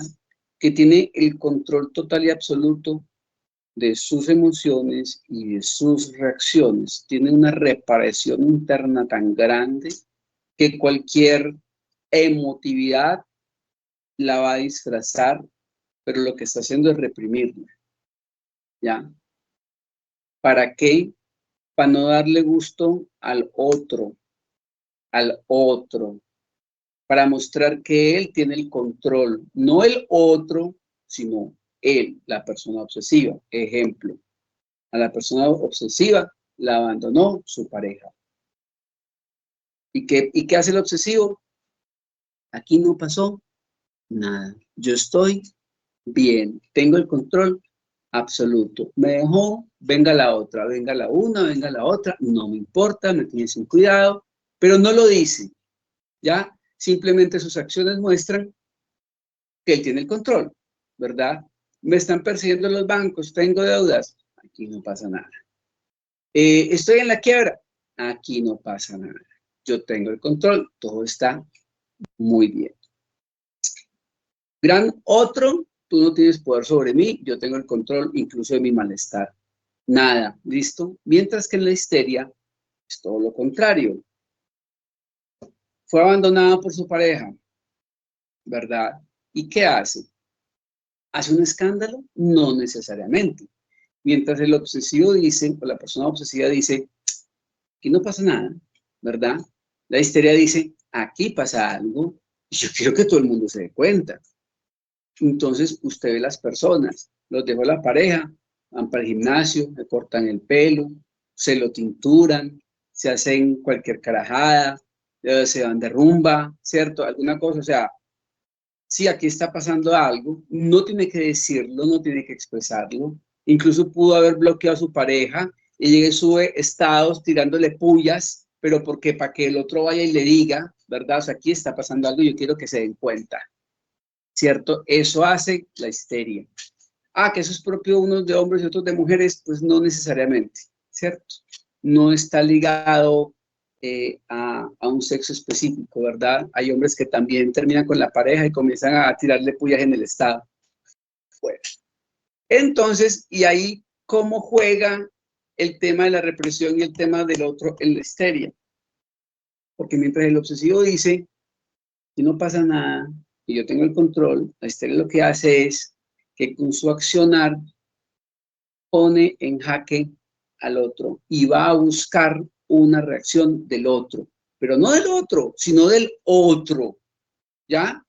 B: que tiene el control total y absoluto de sus emociones y de sus reacciones. Tiene una reparación interna tan grande que cualquier emotividad la va a disfrazar, pero lo que está haciendo es reprimirla. ¿Ya? ¿Para qué? Para no darle gusto al otro, para mostrar que él tiene el control, no el otro, sino él, la persona obsesiva. Ejemplo, a la persona obsesiva la abandonó su pareja. ¿Y qué hace el obsesivo? Aquí no pasó nada. Yo estoy bien, tengo el control absoluto. Me dejó, venga la otra, venga la una, venga la otra, no me importa, me tiene sin cuidado, pero no lo dice, ¿ya? Simplemente sus acciones muestran que él tiene el control, ¿verdad? Me están persiguiendo los bancos, tengo deudas, aquí no pasa nada. Estoy en la quiebra, aquí no pasa nada. Yo tengo el control, todo está muy bien. Gran otro, tú no tienes poder sobre mí, yo tengo el control incluso de mi malestar. Nada, ¿listo? Mientras que en la histeria es todo lo contrario. Fue abandonado por su pareja, ¿verdad? ¿Y qué hace? ¿Hace un escándalo? No necesariamente. Mientras el obsesivo dice, o la persona obsesiva dice, aquí no pasa nada, ¿verdad? La histeria dice, aquí pasa algo, y yo quiero que todo el mundo se dé cuenta. Entonces, usted ve las personas, los dejó la pareja, van para el gimnasio, le cortan el pelo, se lo tinturan, se hacen cualquier carajada, se van de rumba, ¿cierto? Alguna cosa, o sea, si aquí está pasando algo, no tiene que decirlo, no tiene que expresarlo. Incluso pudo haber bloqueado a su pareja y llega y sube estados tirándole pullas, pero porque para que el otro vaya y le diga, ¿verdad? O sea, aquí está pasando algo y yo quiero que se den cuenta, ¿cierto? Eso hace la histeria. Que eso es propio unos de hombres y otros de mujeres, pues no necesariamente, ¿cierto? No está ligado a un sexo específico, ¿verdad? Hay hombres que también terminan con la pareja y comienzan a tirarle pullas en el estado. Bueno. Entonces, y ahí, ¿cómo juega el tema de la represión y el tema del otro en la histeria? Porque mientras el obsesivo dice que no pasa nada y yo tengo el control, la histeria lo que hace es que con su accionar pone en jaque al otro y va a buscar una reacción del otro, pero no del otro, sino del otro, ¿ya?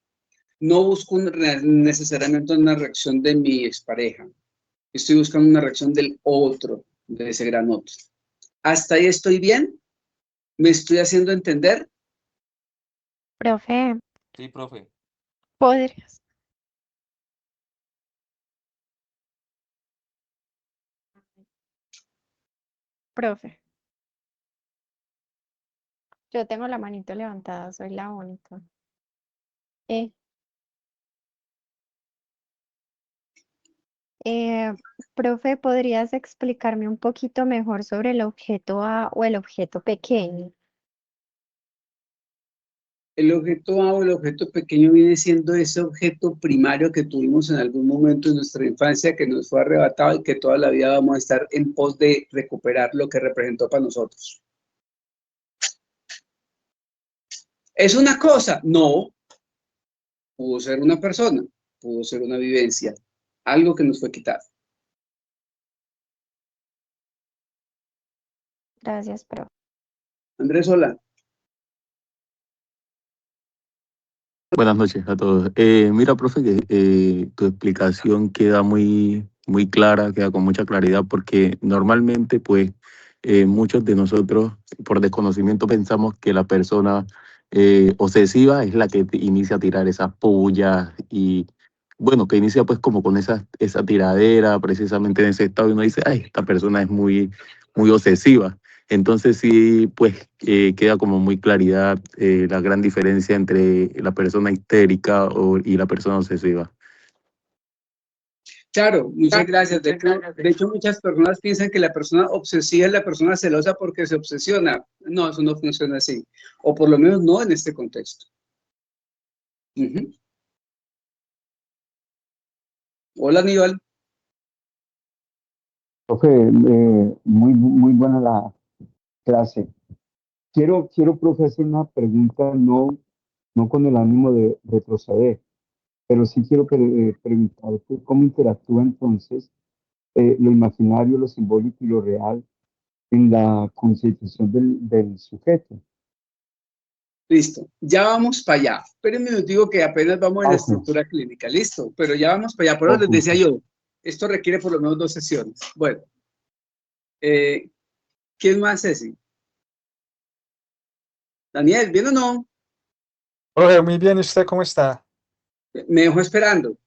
B: No busco necesariamente una reacción de mi expareja, estoy buscando una reacción del otro, de ese gran otro. ¿Hasta ahí estoy bien? ¿Me estoy haciendo entender?
C: Profe,
M: Sí, profe.
C: ¿podrías? Profe, yo tengo la manito levantada, soy la única. Profe, ¿podrías explicarme un poquito mejor sobre el objeto A o el objeto pequeño?
B: El objeto A o el objeto pequeño viene siendo ese objeto primario que tuvimos en algún momento de nuestra infancia que nos fue arrebatado y que toda la vida vamos a estar en pos de recuperar lo que representó para nosotros. ¿Es una cosa? No. Pudo ser una persona, pudo ser una vivencia, algo que nos fue quitado.
C: Gracias, profe.
B: Andrés, hola.
D: Buenas noches a todos. Mira, profe, que tu explicación queda muy clara, queda con mucha claridad, porque normalmente, pues, muchos de nosotros, por desconocimiento, pensamos que la persona obsesiva es la que inicia a tirar esas pullas y, bueno, que inicia pues como con esa tiradera, precisamente en ese estado, y uno dice, ay, esta persona es muy obsesiva. Entonces sí, pues queda como muy claridad la gran diferencia entre la persona histérica y la persona obsesiva.
B: Claro, muchas gracias. De hecho, muchas personas piensan que la persona obsesiva es la persona celosa porque se obsesiona. No, eso no funciona así. O por lo menos no en este contexto. Ujú. Hola, Aníbal.
J: Profe, muy buena la clase. Quiero, profe, hacer una pregunta, no con el ánimo de retroceder, pero sí quiero preguntarte cómo interactúa entonces lo imaginario, lo simbólico y lo real en la constitución del sujeto.
B: Listo, ya vamos para allá. Espérenme, les digo que apenas vamos en la
J: Ok.
B: estructura clínica. Listo, pero ya vamos para allá. Por eso les decía yo, esto requiere por lo menos 2 sesiones. Bueno, ¿quién más, Ceci? Daniel, ¿bien o no?
M: Profe, muy bien, ¿y usted cómo está?
B: Me dejó esperando.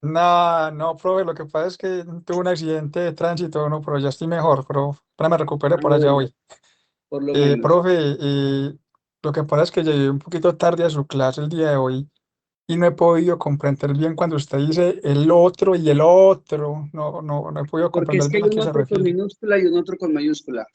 M: No, profe, lo que pasa es que tuve un accidente de tránsito, no, pero ya estoy mejor, pero me recuperé por allá hoy.
B: Por lo menos.
M: Profe, lo que pasa es que llegué un poquito tarde a su clase el día de hoy y no he podido comprender bien cuando usted dice el otro y el otro. No he podido
B: Porque es
M: comprender
B: que
M: bien
B: hay
M: a
B: un
M: qué se
B: otro con
M: refiere.
B: minúscula y un otro con mayúscula.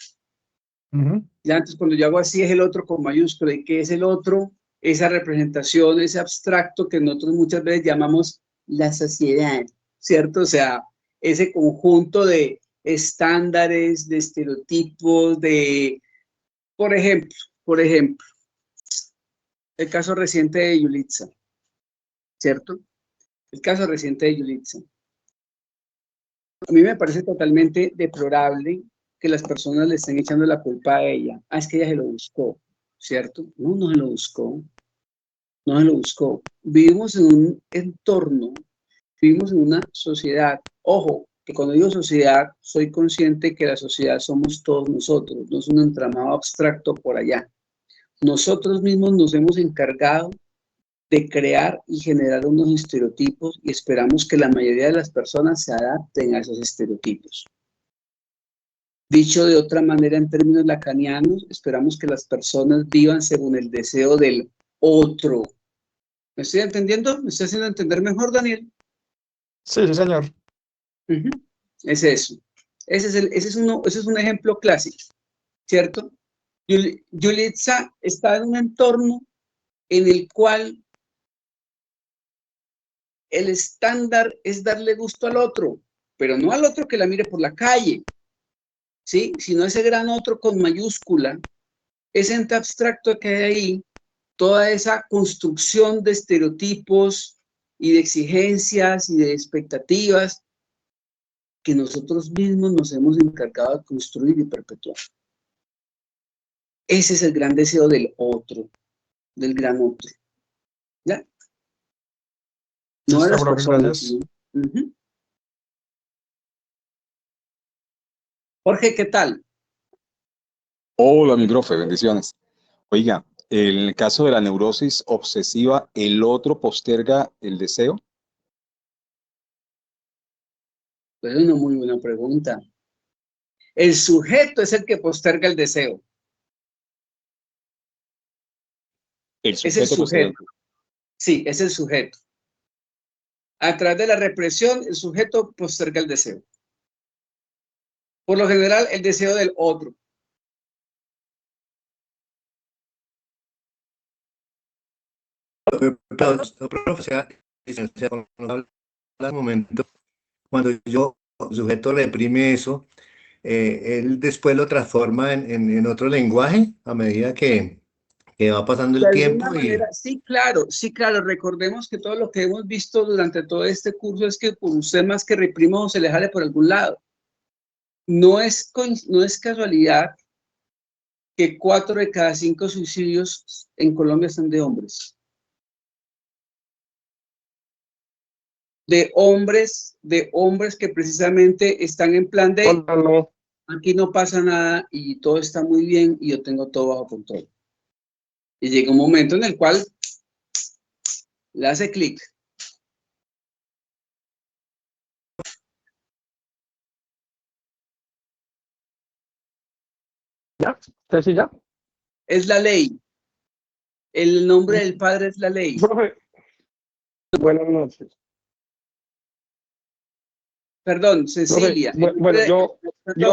M: Ujú.
B: Ya antes, cuando yo hago así, es el otro con mayúscula. ¿Y qué es el otro? Esa representación, ese abstracto que nosotros muchas veces llamamos la sociedad, ¿cierto? O sea, ese conjunto de estándares, de estereotipos, por ejemplo, el caso reciente de Yulitza, ¿cierto? El caso reciente de Yulitza. A mí me parece totalmente deplorable que las personas le estén echando la culpa a ella. Ah, es que ella se lo buscó, ¿cierto? No se lo buscó. No se lo buscó. Vivimos en un entorno, vivimos en una sociedad. Ojo, que cuando digo sociedad, soy consciente que la sociedad somos todos nosotros, no es un entramado abstracto por allá. Nosotros mismos nos hemos encargado de crear y generar unos estereotipos y esperamos que la mayoría de las personas se adapten a esos estereotipos. Dicho de otra manera, en términos lacanianos, esperamos que las personas vivan según el deseo del otro. ¿Me estoy entendiendo? ¿Me estoy haciendo entender mejor, Daniel?
M: Sí, señor.
B: Uh-huh. Es eso. Ese es un ejemplo clásico, ¿cierto? Yulitza está en un entorno en el cual el estándar es darle gusto al otro, pero no al otro que la mire por la calle, ¿sí? Sino ese gran otro con mayúscula, ese ente abstracto que hay ahí, toda esa construcción de estereotipos y de exigencias y de expectativas que nosotros mismos nos hemos encargado de construir y perpetuar. Ese es el gran deseo del otro, del gran otro. ¿Ya? No de las personas.
M: Gracias.
B: ¿No? Uh-huh. Jorge, ¿qué tal?
L: Hola, mi profe, bendiciones. Oiga, en el caso de la neurosis obsesiva, ¿el otro posterga el deseo?
B: Pues es una muy buena pregunta. El sujeto es el que posterga el deseo.
L: El
B: Es el
L: sujeto posterga.
B: sujeto. Sí, es el sujeto. A través de la represión, el sujeto posterga el deseo. Por lo general, el deseo del otro.
N: Momento, cuando yo, sujeto, reprime eso, él después lo transforma en otro lenguaje a medida que va pasando
B: De
N: el
B: alguna
N: tiempo.
B: manera, sí, claro. Recordemos que todo lo que hemos visto durante todo este curso es que por usted más que reprima o se le jale por algún lado. No es casualidad que 4 de cada 5 suicidios en Colombia son de hombres. De hombres que precisamente están en plan de aquí no pasa nada y todo está muy bien y yo tengo todo bajo control. Y llega un momento en el cual le hace clic.
K: ¿Ya? ¿Usted ya?
B: Es la ley. El nombre del Padre es la ley.
K: Profe, buenas noches.
B: Perdón, Cecilia.
K: Bueno,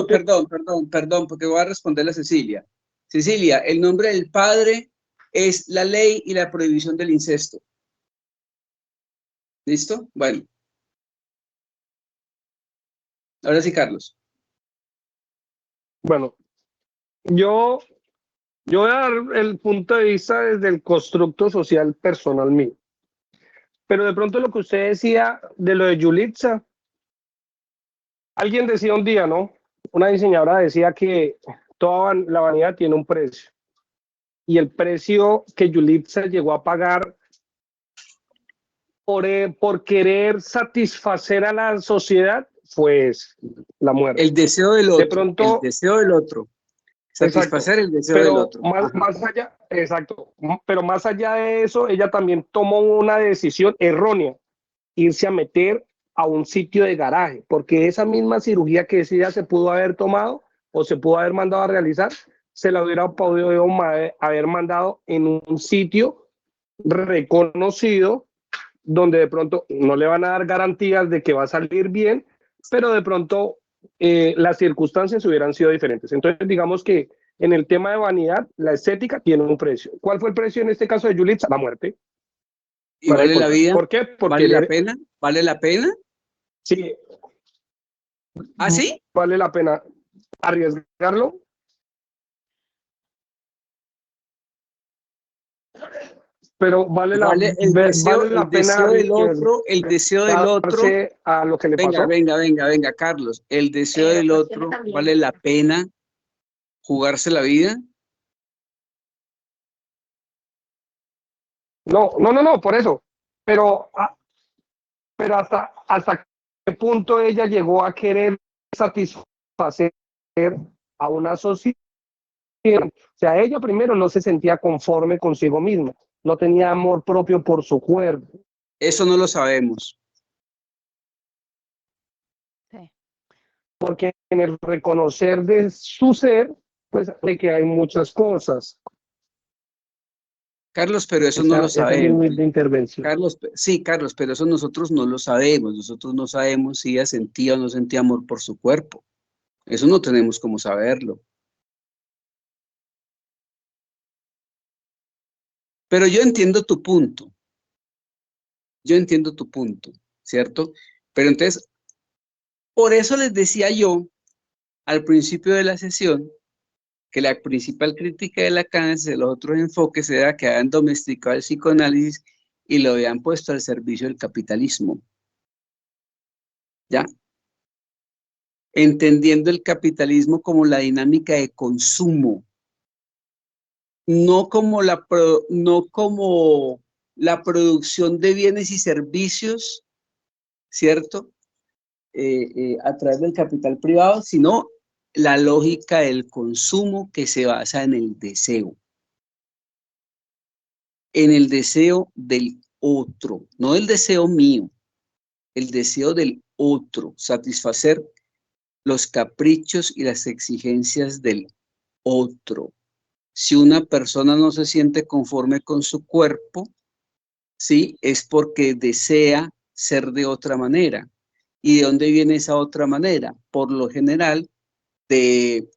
B: Perdón, porque voy a responderle a Cecilia. Cecilia, el nombre del padre es la ley y la prohibición del incesto. ¿Listo? Bueno. Ahora sí, Carlos.
K: Bueno, yo voy a dar el punto de vista desde el constructo social personal mío. Pero de pronto lo que usted decía de lo de Yulitza, alguien decía un día, ¿no? Una diseñadora decía que toda la vanidad tiene un precio. Y el precio que Yulitza llegó a pagar por querer satisfacer a la sociedad fue la muerte.
B: El deseo del otro.
K: De pronto,
B: el deseo del otro. Satisfacer el deseo del otro.
K: Más allá, exacto. Pero más allá de eso, ella también tomó una decisión errónea, irse a meter a un sitio de garaje, porque esa misma cirugía que ella se pudo haber tomado o se pudo haber mandado a realizar, se la hubiera podido haber mandado en un sitio reconocido, donde de pronto no le van a dar garantías de que va a salir bien, pero de pronto las circunstancias hubieran sido diferentes. Entonces, digamos que en el tema de vanidad, la estética tiene un precio. ¿Cuál fue el precio en este caso de Yulitza? La muerte.
B: ¿Y vale la vida?
K: ¿Por qué? Porque
B: ¿Vale la pena? ¿Vale la pena?
K: Sí.
B: ¿Ah, sí?
K: ¿Vale la pena arriesgarlo? Pero vale la pena
B: el deseo del otro
K: a lo que le pasó.
B: Venga, Carlos, el deseo del otro vale la pena jugarse la vida.
K: No, por eso. Pero hasta qué punto ella llegó a querer satisfacer a una sociedad. O sea, ella primero no se sentía conforme consigo misma, no tenía amor propio por su cuerpo.
B: Eso no lo sabemos.
C: Sí.
K: Porque en el reconocer de su ser, pues de que hay muchas cosas.
B: Carlos, pero eso no lo sabemos.
K: De intervención.
B: Carlos, pero eso nosotros no lo sabemos. Nosotros no sabemos si ella sentía o no sentía amor por su cuerpo. Eso no tenemos cómo saberlo. Pero yo entiendo tu punto. ¿Cierto? Pero entonces, por eso les decía yo al principio de la sesión que la principal crítica de Lacan de los otros enfoques era que habían domesticado el psicoanálisis y lo habían puesto al servicio del capitalismo. ¿Ya? Entendiendo el capitalismo como la dinámica de consumo, no como la producción de bienes y servicios, ¿cierto? A través del capital privado, sino la lógica del consumo que se basa en el deseo del otro, no el deseo mío, el deseo del otro, satisfacer los caprichos y las exigencias del otro. Si una persona no se siente conforme con su cuerpo, ¿sí? Es porque desea ser de otra manera. ¿Y de dónde viene esa otra manera? Por lo general, de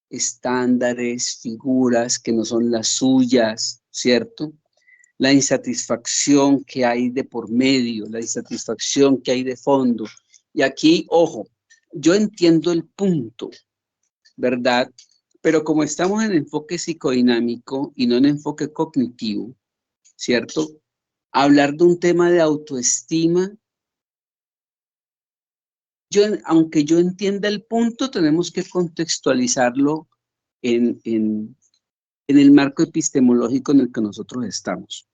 B: estándares, figuras que no son las suyas, ¿cierto? La insatisfacción que hay de por medio, la insatisfacción que hay de fondo. Y aquí, ojo, yo entiendo el punto, ¿verdad? Pero como estamos en enfoque psicodinámico y no en enfoque cognitivo, ¿cierto? Hablar de un tema de autoestima, aunque yo entienda el punto, tenemos que contextualizarlo en el marco epistemológico en el que nosotros estamos.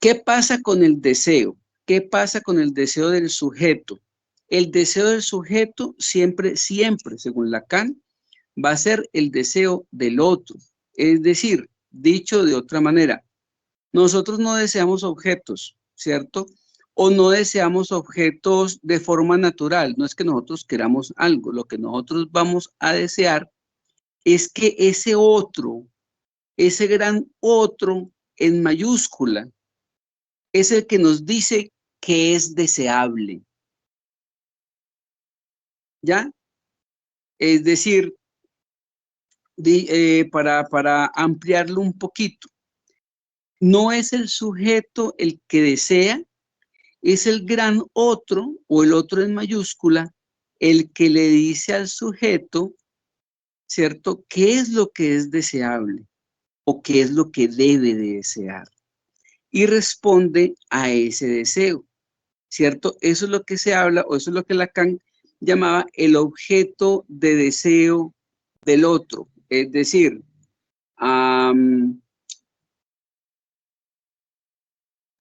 B: ¿Qué pasa con el deseo? ¿Qué pasa con el deseo del sujeto? El deseo del sujeto siempre, según Lacan, va a ser el deseo del otro. Es decir, dicho de otra manera, nosotros no deseamos objetos, ¿cierto? O no deseamos objetos de forma natural. No es que nosotros queramos algo. Lo que nosotros vamos a desear es que ese otro, ese gran otro en mayúscula, es el que nos dice que es deseable. ¿Ya? Es decir, para ampliarlo un poquito, no es el sujeto el que desea, es el gran otro, o el otro en mayúscula, el que le dice al sujeto, ¿cierto?, qué es lo que es deseable o qué es lo que debe de desear. Y responde a ese deseo, ¿cierto? Eso es lo que se habla, o eso es lo que Lacan llamaba el objeto de deseo del otro. Es decir,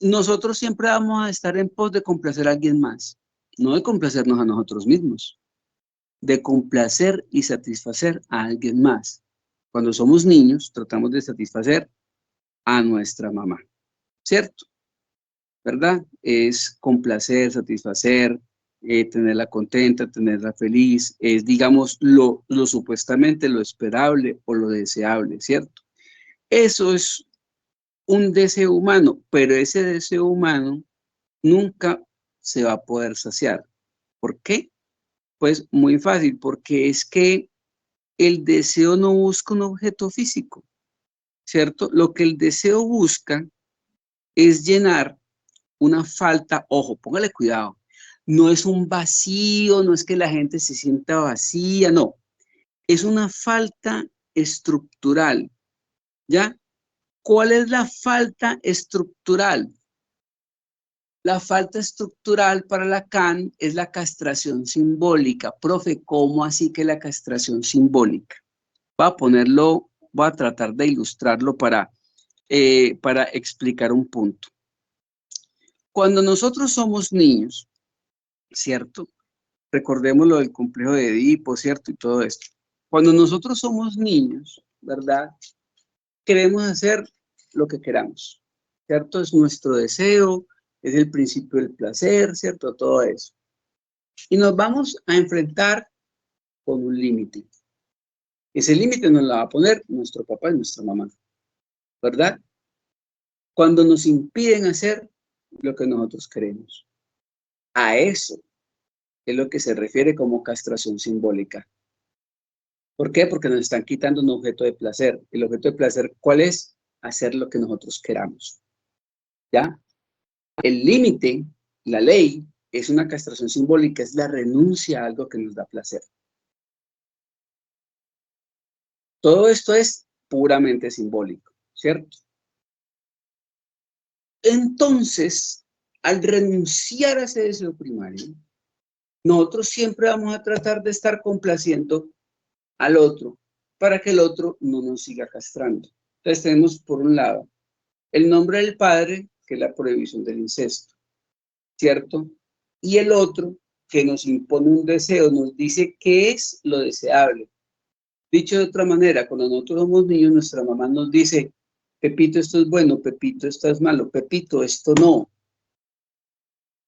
B: nosotros siempre vamos a estar en pos de complacer a alguien más, no de complacernos a nosotros mismos, de complacer y satisfacer a alguien más. Cuando somos niños, tratamos de satisfacer a nuestra mamá, ¿cierto? ¿Verdad? Es complacer, satisfacer, tenerla contenta, tenerla feliz, es, digamos, lo supuestamente lo esperable o lo deseable, ¿cierto? Eso es un deseo humano, pero ese deseo humano nunca se va a poder saciar. ¿Por qué? Pues muy fácil, porque es que el deseo no busca un objeto físico, ¿cierto? Lo que el deseo busca es llenar una falta, ojo, póngale cuidado, no es un vacío, no es que la gente se sienta vacía, no, es una falta estructural, ¿ya? ¿Cuál es la falta estructural? La falta estructural para Lacan es la castración simbólica. Profe, ¿cómo así que la castración simbólica? Voy a tratar de ilustrarlo para explicar un punto. Cuando nosotros somos niños, ¿cierto? Recordemos lo del complejo de Edipo, ¿cierto? Y todo esto. Cuando nosotros somos niños, ¿verdad? Queremos hacer lo que queramos, ¿cierto? Es nuestro deseo, es el principio del placer, ¿cierto? Todo eso. Y nos vamos a enfrentar con un límite. Ese límite nos lo va a poner nuestro papá y nuestra mamá, ¿verdad? Cuando nos impiden hacer lo que nosotros queremos. A eso es lo que se refiere como castración simbólica. ¿Por qué? Porque nos están quitando un objeto de placer. El objeto de placer, ¿cuál es? Hacer lo que nosotros queramos. ¿Ya? El límite, la ley, es una castración simbólica, es la renuncia a algo que nos da placer. Todo esto es puramente simbólico, ¿cierto? Entonces, al renunciar a ese deseo primario, nosotros siempre vamos a tratar de estar complaciendo al otro para que el otro no nos siga castrando. Entonces tenemos por un lado el nombre del padre, que es la prohibición del incesto, ¿cierto? Y el otro que nos impone un deseo, nos dice qué es lo deseable. Dicho de otra manera, cuando nosotros somos niños, nuestra mamá nos dice, Pepito, esto es bueno, Pepito, esto es malo, Pepito, esto no.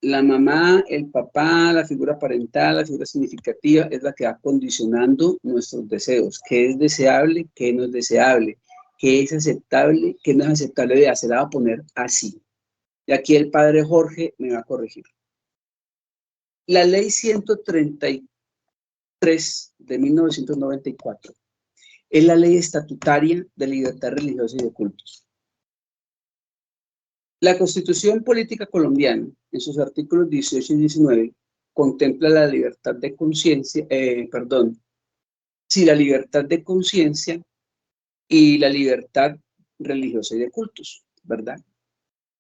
B: La mamá, el papá, la figura parental, la figura significativa es la que va condicionando nuestros deseos. ¿Qué es deseable? ¿Qué no es deseable? ¿Qué es aceptable? ¿Qué no es aceptable? Vea, se la va a poner así. Y aquí el padre Jorge me va a corregir. La ley 133 de 1994 es la ley estatutaria de libertad religiosa y de cultos. La Constitución Política Colombiana, en sus artículos 18 y 19, contempla la libertad de conciencia, la libertad de conciencia y la libertad religiosa y de cultos, ¿verdad?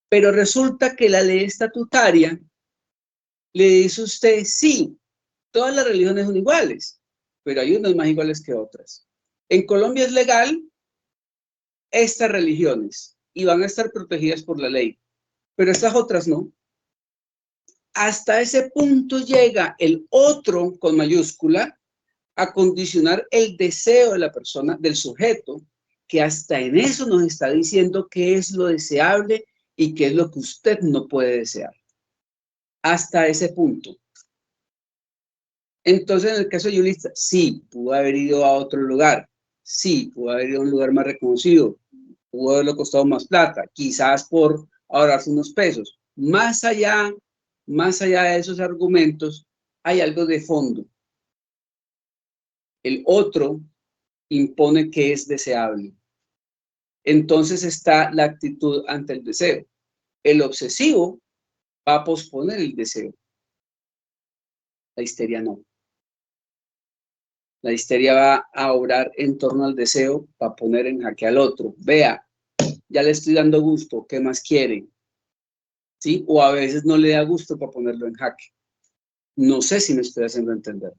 B: Pero resulta que la ley estatutaria le dice a usted, sí, todas las religiones son iguales, pero hay unas más iguales que otras. En Colombia es legal estas religiones y van a estar protegidas por la ley, pero estas otras no. Hasta ese punto llega el otro con mayúscula a condicionar el deseo de la persona, del sujeto, que hasta en eso nos está diciendo qué es lo deseable y qué es lo que usted no puede desear. Hasta ese punto. Entonces, en el caso de Yulista, sí, pudo haber ido a otro lugar, sí, pudo haber ido a un lugar más reconocido, pudo haberle costado más plata, quizás por ahorrarse unos pesos. Más allá de esos argumentos, hay algo de fondo. El otro impone que es deseable. Entonces está la actitud ante el deseo. El obsesivo va a posponer el deseo. La histeria no. La histeria va a obrar en torno al deseo para poner en jaque al otro. Vea, ya le estoy dando gusto, ¿qué más quiere? ¿Sí? O a veces no le da gusto para ponerlo en jaque. No sé si me estoy haciendo entender.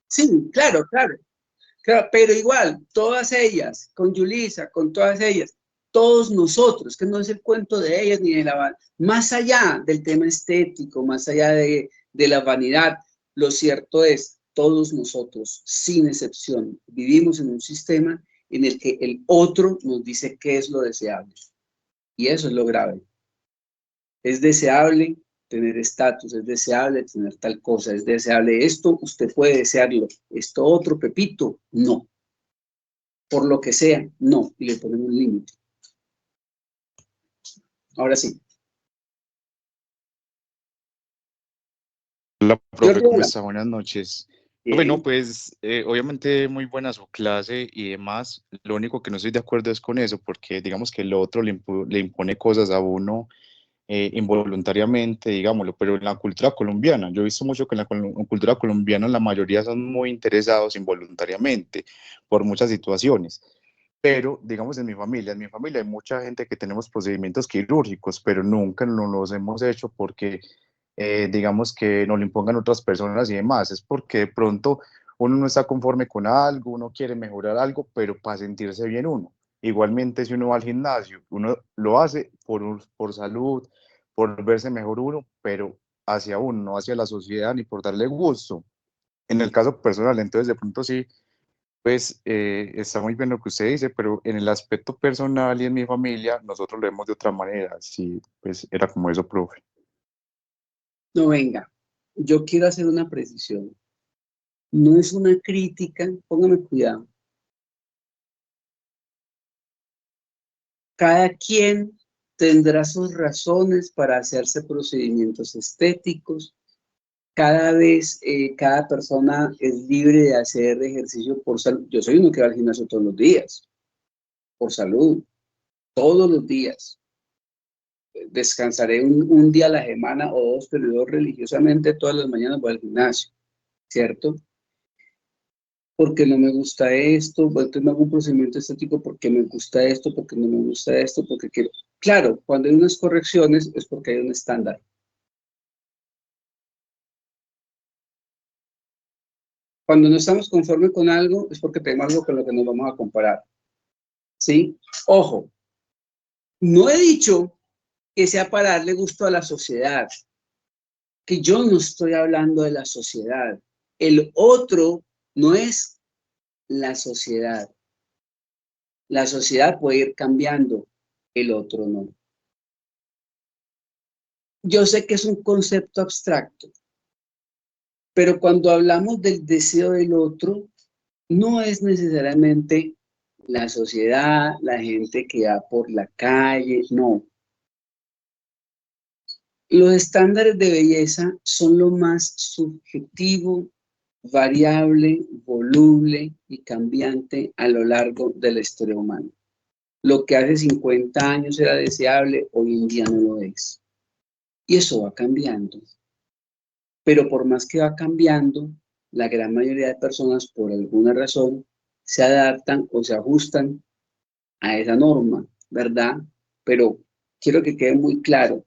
B: Sí, claro, claro. Claro, pero igual, todas ellas, con Yulisa, con todas ellas, todos nosotros, que no es el cuento de ellas ni de la... Más allá del tema estético, más allá de la vanidad, lo cierto es, todos nosotros, sin excepción, vivimos en un sistema en el que el otro nos dice qué es lo deseable. Y eso es lo grave. Es deseable tener estatus, es deseable tener tal cosa, es deseable esto, usted puede desearlo. Esto otro, Pepito, no. Por lo que sea, no, y le ponemos un límite. Ahora sí.
O: Hola, profe,
B: Jordi,
O: ¿cómo
B: hola.
O: está? Buenas noches. Profe, no,
B: Bien.
O: pues obviamente muy buena su clase y demás. Lo único que no estoy de acuerdo es con eso, porque digamos que el otro le impone cosas a uno involuntariamente, digámoslo, pero en la cultura colombiana, yo he visto mucho que en la cultura colombiana la mayoría son muy interesados involuntariamente por muchas situaciones. Pero, digamos, en mi familia hay mucha gente que tenemos procedimientos quirúrgicos, pero nunca no los hemos hecho porque, digamos, que nos lo impongan otras personas y demás. Es porque de pronto uno no está conforme con algo, uno quiere mejorar algo, pero para sentirse bien uno. Igualmente, si uno va al gimnasio, uno lo hace por salud, por verse mejor uno, pero hacia uno, no hacia la sociedad ni por darle gusto. En el caso personal, entonces de pronto sí pues está muy bien lo que usted dice, pero en el aspecto personal y en mi familia, nosotros lo vemos de otra manera. Sí, pues era como eso, profe.
B: No, venga. Yo quiero hacer una precisión. No es una crítica, póngame cuidado. Cada quien tendrá sus razones para hacerse procedimientos estéticos. Cada vez, cada persona es libre de hacer ejercicio por salud. Yo soy uno que va al gimnasio todos los días, por salud, todos los días. Descansaré un día a la semana o dos, pero yo religiosamente todas las mañanas voy al gimnasio, ¿cierto? Porque no me gusta esto, entonces me hago un procedimiento estético porque me gusta esto, porque no me gusta esto, porque quiero. Claro, cuando hay unas correcciones es porque hay un estándar. Cuando no estamos conformes con algo es porque tenemos algo con lo que nos vamos a comparar. ¿Sí? Ojo, no he dicho que sea para darle gusto a la sociedad, que yo no estoy hablando de la sociedad. El otro no es la sociedad. La sociedad puede ir cambiando, el otro no. Yo sé que es un concepto abstracto, pero cuando hablamos del deseo del otro, no es necesariamente la sociedad, la gente que va por la calle, no. Los estándares de belleza son lo más subjetivo, variable, voluble y cambiante a lo largo de la historia humana. Lo que hace 50 años era deseable, hoy en día no lo es. Y eso va cambiando. Pero por más que va cambiando, la gran mayoría de personas, por alguna razón, se adaptan o se ajustan a esa norma, ¿verdad? Pero quiero que quede muy claro,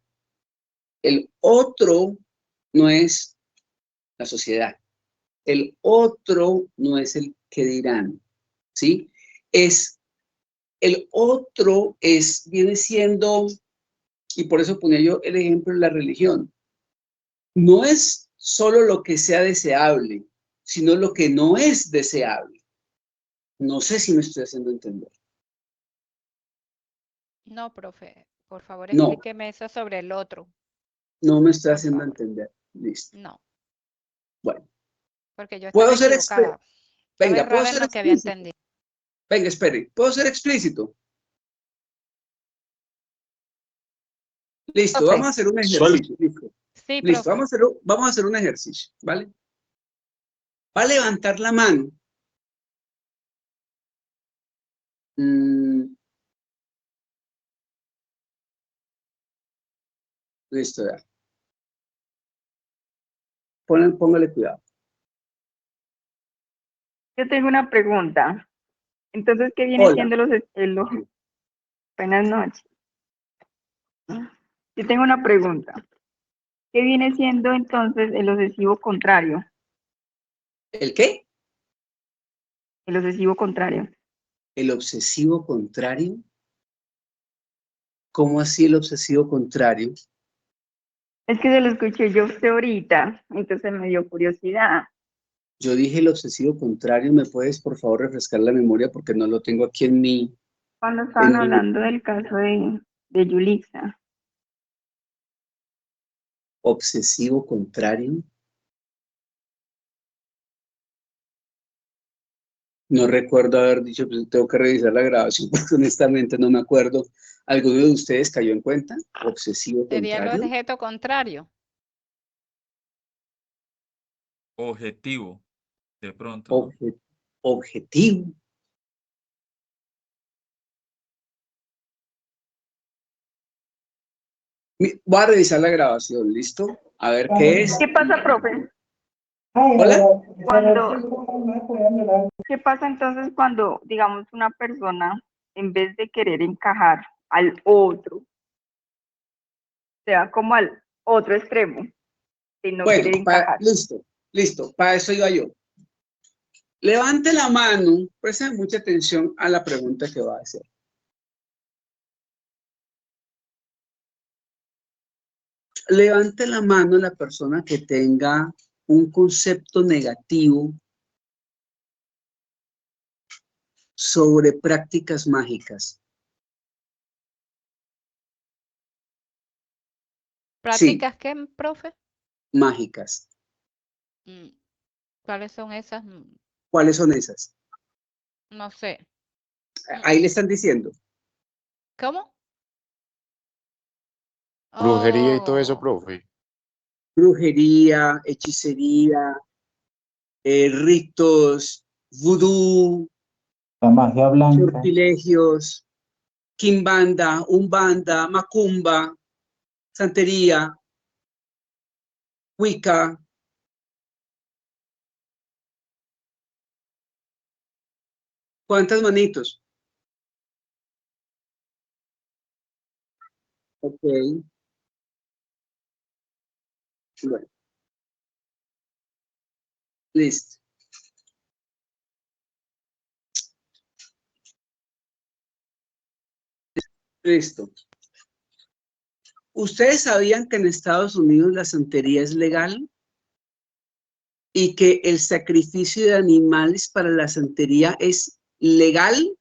B: el otro no es la sociedad, el otro no es el que dirán, ¿sí? El otro viene siendo, y por eso ponía yo el ejemplo de la religión, no es solo lo que sea deseable, sino lo que no es deseable. No sé si me estoy haciendo entender.
C: No, profe, por favor
B: No,
C: explíqueme eso sobre el otro,
B: no me estoy
C: por
B: haciendo
C: favor.
B: entender. Listo.
C: No,
B: Bueno,
C: porque yo
B: puedo
C: estaba
B: ser
C: equivocada. Estaba
B: Venga, puedo
C: errada en
B: ser
C: lo que había
B: explícito.
C: entendido.
B: Venga, espere, puedo ser explícito. Listo,
C: Profe.
B: vamos a hacer un ejercicio. Listo,
C: Sí,
B: listo,
C: profe.
B: vamos a hacer un ejercicio, ¿vale? Va a levantar la mano. Listo, ya. Póngale cuidado.
H: Yo tengo una pregunta. Entonces, ¿qué viene
B: Hola.
H: siendo los... Buenas noches. Yo tengo una pregunta. ¿Qué viene siendo entonces el obsesivo contrario?
B: ¿El qué?
H: El obsesivo contrario.
B: ¿El obsesivo contrario? ¿Cómo así el obsesivo contrario?
H: Es que se lo escuché yo a usted ahorita, entonces me dio curiosidad.
B: Yo dije el obsesivo contrario, ¿me puedes por favor refrescar la memoria? Porque no lo tengo aquí en mi...
H: Cuando estaban hablando del caso de Yulixa.
B: Obsesivo contrario. No recuerdo haber dicho, pues tengo que revisar la grabación, porque honestamente no me acuerdo. ¿Alguno de ustedes cayó en cuenta? Obsesivo
C: Sería el
B: contrario.
C: objeto contrario.
P: Objetivo, de pronto, ¿no?
B: Objetivo. Voy a revisar la grabación, ¿listo? A ver qué es.
H: ¿Qué pasa, profe?
B: Hola.
H: ¿Qué pasa entonces cuando, digamos, una persona, en vez de querer encajar al otro, se va como al otro extremo, de no
B: Bueno,
H: querer encajar?
B: listo, para eso iba yo. Levante la mano, presten mucha atención a la pregunta que va a hacer. Levante la mano la persona que tenga un concepto negativo sobre prácticas mágicas.
C: ¿Prácticas qué, profe?
B: Mágicas.
C: ¿Cuáles son esas?
B: ¿Cuáles son esas?
C: No sé.
B: Ahí le están diciendo.
C: ¿Cómo?
O: Brujería y todo eso,
C: Oh,
O: profe.
B: Brujería, hechicería, ritos, vudú,
Q: La magia blanca.
B: sortilegios, quimbanda, umbanda, macumba, santería, wicca. ¿Cuántas manitos? Ok. Bueno. Listo. Listo. ¿Ustedes sabían que en Estados Unidos la santería es legal? Y que el sacrificio de animales para la santería es legal.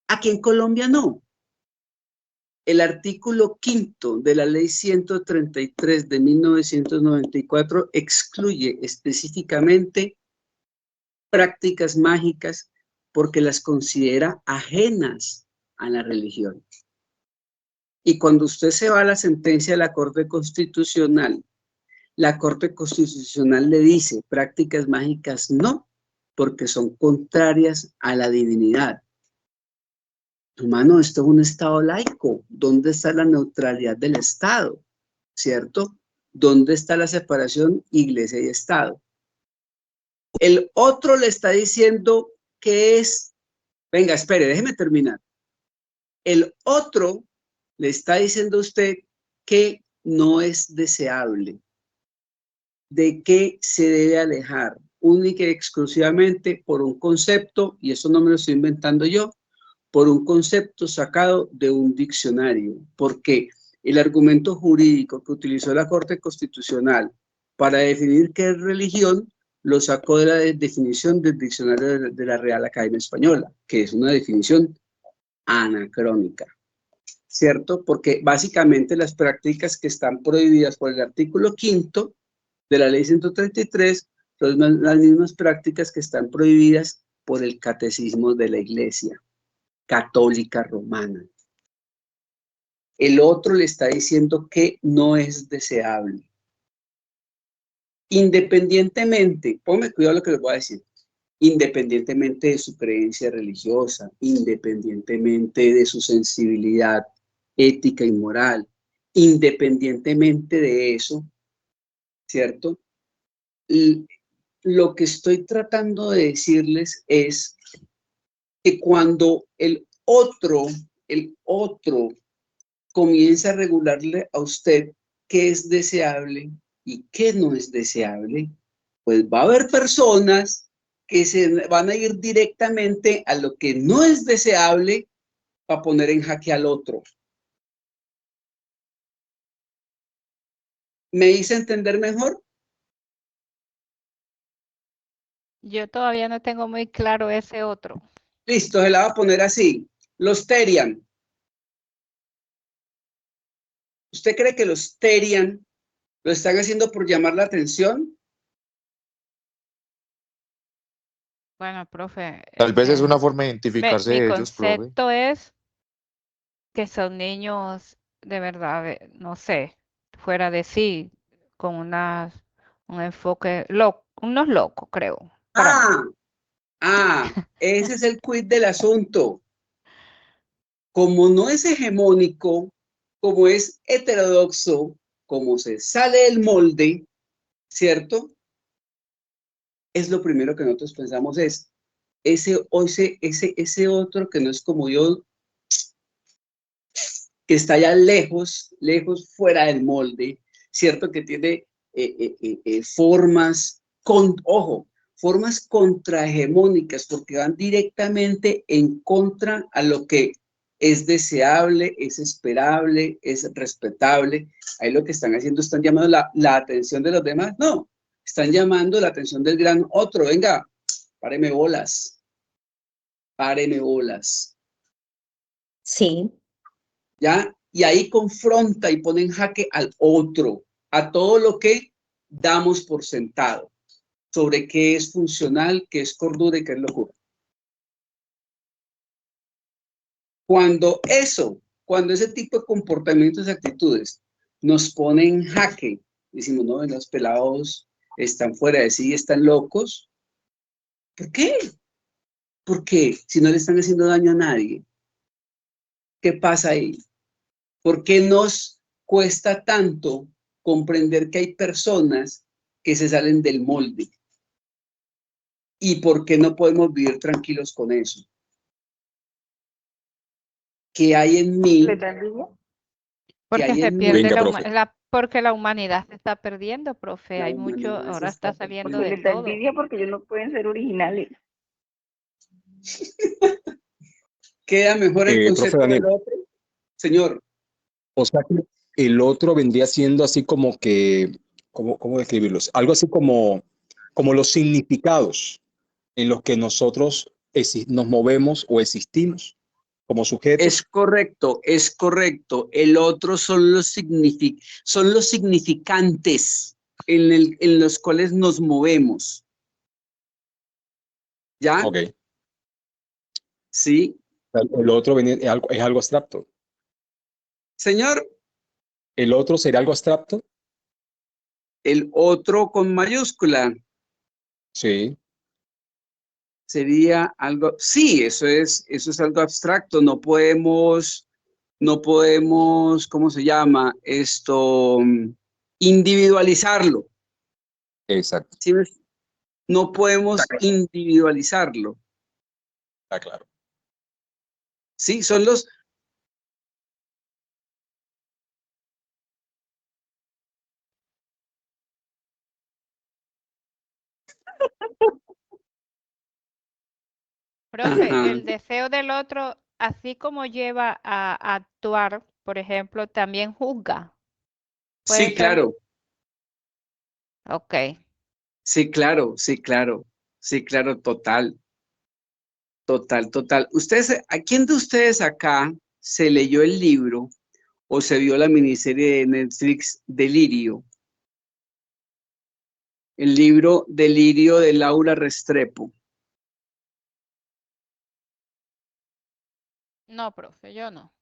B: Aquí en Colombia no. El artículo 5º de la Ley 133 de 1994 excluye específicamente prácticas mágicas porque las considera ajenas a la religión. Y cuando usted se va a la sentencia de la Corte Constitucional, la Corte Constitucional le dice prácticas mágicas no, porque son contrarias a la divinidad. Hermano, esto es un Estado laico. ¿Dónde está la neutralidad del Estado? ¿Cierto? ¿Dónde está la separación iglesia y Estado? El otro le está diciendo que es... Venga, espere, déjeme terminar. El otro le está diciendo a usted que no es deseable, de que se debe alejar única y exclusivamente por un concepto, y eso no me lo estoy inventando yo, por un concepto sacado de un diccionario, porque el argumento jurídico que utilizó la Corte Constitucional para definir qué es religión, lo sacó de la definición del diccionario de la Real Academia Española, que es una definición anacrónica, ¿cierto? Porque básicamente las prácticas que están prohibidas por el artículo 5º de la Ley 133 son las mismas prácticas que están prohibidas por el Catecismo de la Iglesia Católica Romana. el otro le está diciendo que no es deseable. Independientemente, ponme cuidado lo que les voy a decir, independientemente de su creencia religiosa, independientemente de su sensibilidad ética y moral, independientemente de eso, ¿cierto? Lo que estoy tratando de decirles es que cuando el otro comienza a regularle a usted qué es deseable y qué no es deseable, pues va a haber personas que se van a ir directamente a lo que no es deseable para poner en jaque al otro. ¿Me hice entender mejor?
C: Yo todavía no tengo muy claro ese otro.
B: Listo, se la va a poner así. Los Terian. ¿Usted cree que los Terian lo están haciendo por llamar la atención?
C: Bueno, profe,
O: Tal vez es una forma de identificarse
C: mi
O: de ellos, profe.
C: concepto es que son niños de verdad, no sé, fuera de sí, con un enfoque loco, unos locos, creo, para mí.
B: Ese es el quid del asunto. Como no es hegemónico, como es heterodoxo, como se sale del molde, ¿cierto? Es lo primero que nosotros pensamos es ese otro que no es como yo, que está allá lejos, fuera del molde, ¿cierto? Que tiene formas, formas contrahegemónicas, porque van directamente en contra a lo que es deseable, es esperable, es respetable. Ahí lo que están haciendo, están llamando la atención de los demás. No, están llamando la atención del gran otro. Venga, páreme bolas. Páreme bolas.
E: Sí.
B: ¿Ya? Y ahí confronta y pone en jaque al otro, a todo lo que damos por sentado, sobre qué es funcional, qué es cordura y qué es locura. Cuando ese tipo de comportamientos y actitudes nos pone en jaque, decimos, no, los pelados están fuera de sí, están locos. ¿Por qué? Porque si no le están haciendo daño a nadie, ¿qué pasa ahí? ¿Por qué nos cuesta tanto comprender que hay personas que se salen del molde? ¿Y por qué no podemos vivir tranquilos con eso? ¿Qué hay en mí?
H: ¿Les da envidia?
C: Porque
B: hay
C: se
B: en mí?
C: pierde
L: Venga, profe.
C: porque la humanidad se está perdiendo, profe.
B: La
C: Hay mucho,
B: humanidad se
C: ahora
B: está
C: está saliendo
H: Porque
C: de
H: les da
C: todo.
H: envidia porque ellos no pueden ser originales.
B: ¿Queda mejor el
L: Profe
B: concepto
L: Daniel,
B: del otro? Señor,
L: o sea que el otro vendría siendo así como que, ¿cómo describirlos? Algo así como los significados en los que nosotros nos movemos o existimos como sujetos.
B: es correcto. El otro son los significantes en los cuales nos movemos. ¿Ya?
L: Ok.
B: Sí.
L: El otro es algo abstracto.
B: Señor,
L: ¿El otro sería algo abstracto?
B: el otro con mayúscula
L: Sí.
B: sería algo, sí, eso es algo abstracto. No podemos, ¿cómo se llama? Individualizarlo.
L: Exacto.
B: ¿Sí? No podemos individualizarlo.
L: Está claro.
B: Sí, son los...
C: Profe,
B: Ajá.
C: el deseo del otro, así como lleva a actuar, por ejemplo, también juzga. ¿Puede
B: Sí,
C: ser?
B: claro.
C: Ok.
B: Sí, claro. Total. Ustedes, ¿a quién de ustedes acá se leyó el libro o se vio la miniserie de Netflix Delirio? El libro Delirio de Laura Restrepo.
C: No, profe, yo no.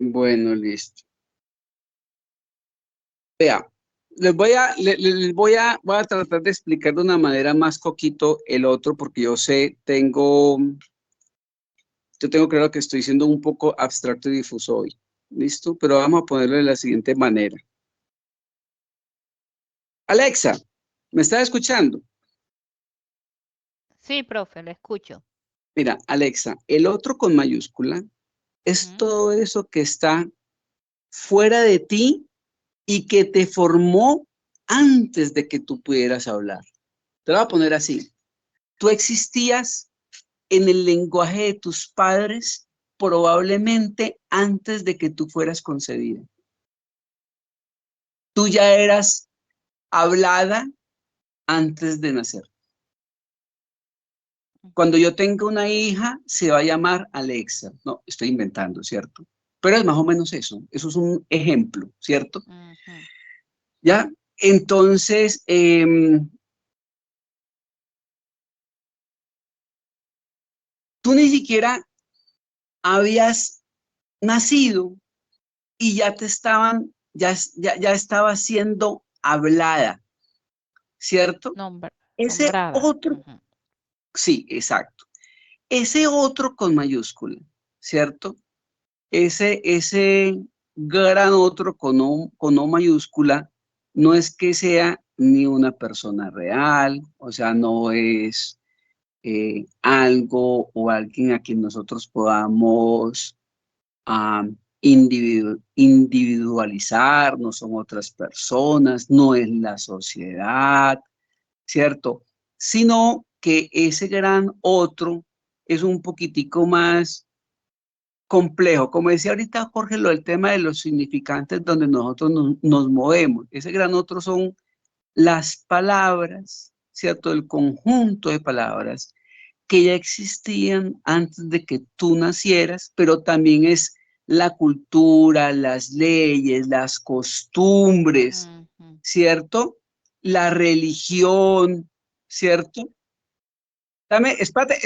B: Bueno, listo. Vea, voy a tratar de explicar de una manera más coquito el otro, porque yo tengo claro que estoy siendo un poco abstracto y difuso hoy. ¿Listo? Pero vamos a ponerlo de la siguiente manera. Alexa, ¿me estás escuchando?
C: Sí, profe, le escucho.
B: Mira, Alexa, el otro con mayúscula es todo eso que está fuera de ti y que te formó antes de que tú pudieras hablar. Te lo voy a poner así. Tú existías en el lenguaje de tus padres probablemente antes de que tú fueras concebida. Tú ya eras hablada antes de nacer. Cuando yo tenga una hija, se va a llamar Alexa. No, estoy inventando, ¿cierto? Pero es más o menos eso. Eso es un ejemplo, ¿cierto? ¿Ya? Entonces, tú ni siquiera habías nacido y ya estaba siendo hablada, ¿cierto? Ese
C: Nombrada.
B: otro, sí, exacto. Ese otro con mayúscula, ¿cierto? Ese gran otro con O mayúscula no es que sea ni una persona real, o sea, no es algo o alguien a quien nosotros podamos individualizar, no son otras personas, no es la sociedad, ¿cierto? Sino que ese gran otro es un poquitico más complejo. Como decía ahorita Jorge, lo del tema de los significantes donde nosotros nos movemos. Ese gran otro son las palabras, ¿cierto? El conjunto de palabras que ya existían antes de que tú nacieras, pero también es la cultura, las leyes, las costumbres, ¿cierto? La religión, ¿cierto? Dame, espérate,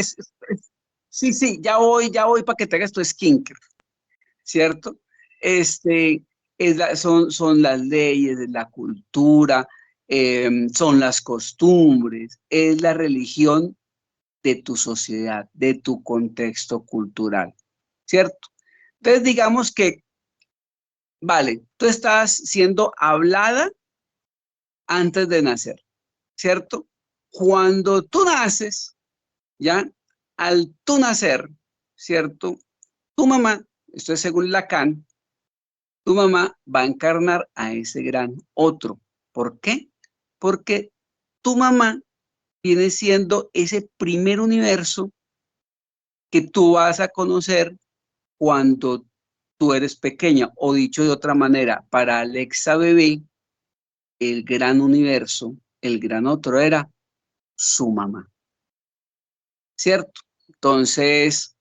B: sí, ya voy para que te hagas tu skincare, ¿cierto? Son las leyes, es la cultura, son las costumbres, es la religión de tu sociedad, de tu contexto cultural, ¿cierto? Entonces digamos que, vale, tú estás siendo hablada antes de nacer, ¿cierto? Cuando tú naces, ¿ya? Al tú nacer, ¿cierto? Tu mamá, esto es según Lacan, tu mamá va a encarnar a ese gran otro. ¿Por qué? Porque tu mamá viene siendo ese primer universo que tú vas a conocer cuando tú eres pequeña, o dicho de otra manera, para Alexa bebé, el gran universo, el gran otro era su mamá, ¿cierto? Entonces,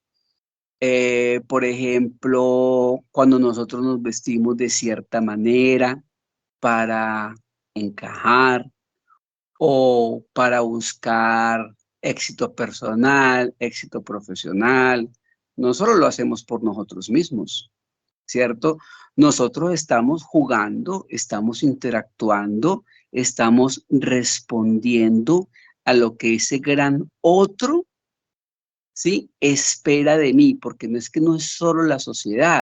B: por ejemplo, cuando nosotros nos vestimos de cierta manera para encajar o para buscar éxito personal, éxito profesional, no solo lo hacemos por nosotros mismos, ¿cierto? Nosotros estamos jugando, estamos interactuando, estamos respondiendo a lo que ese gran otro, ¿sí? Espera de mí, porque no es que no es solo la sociedad.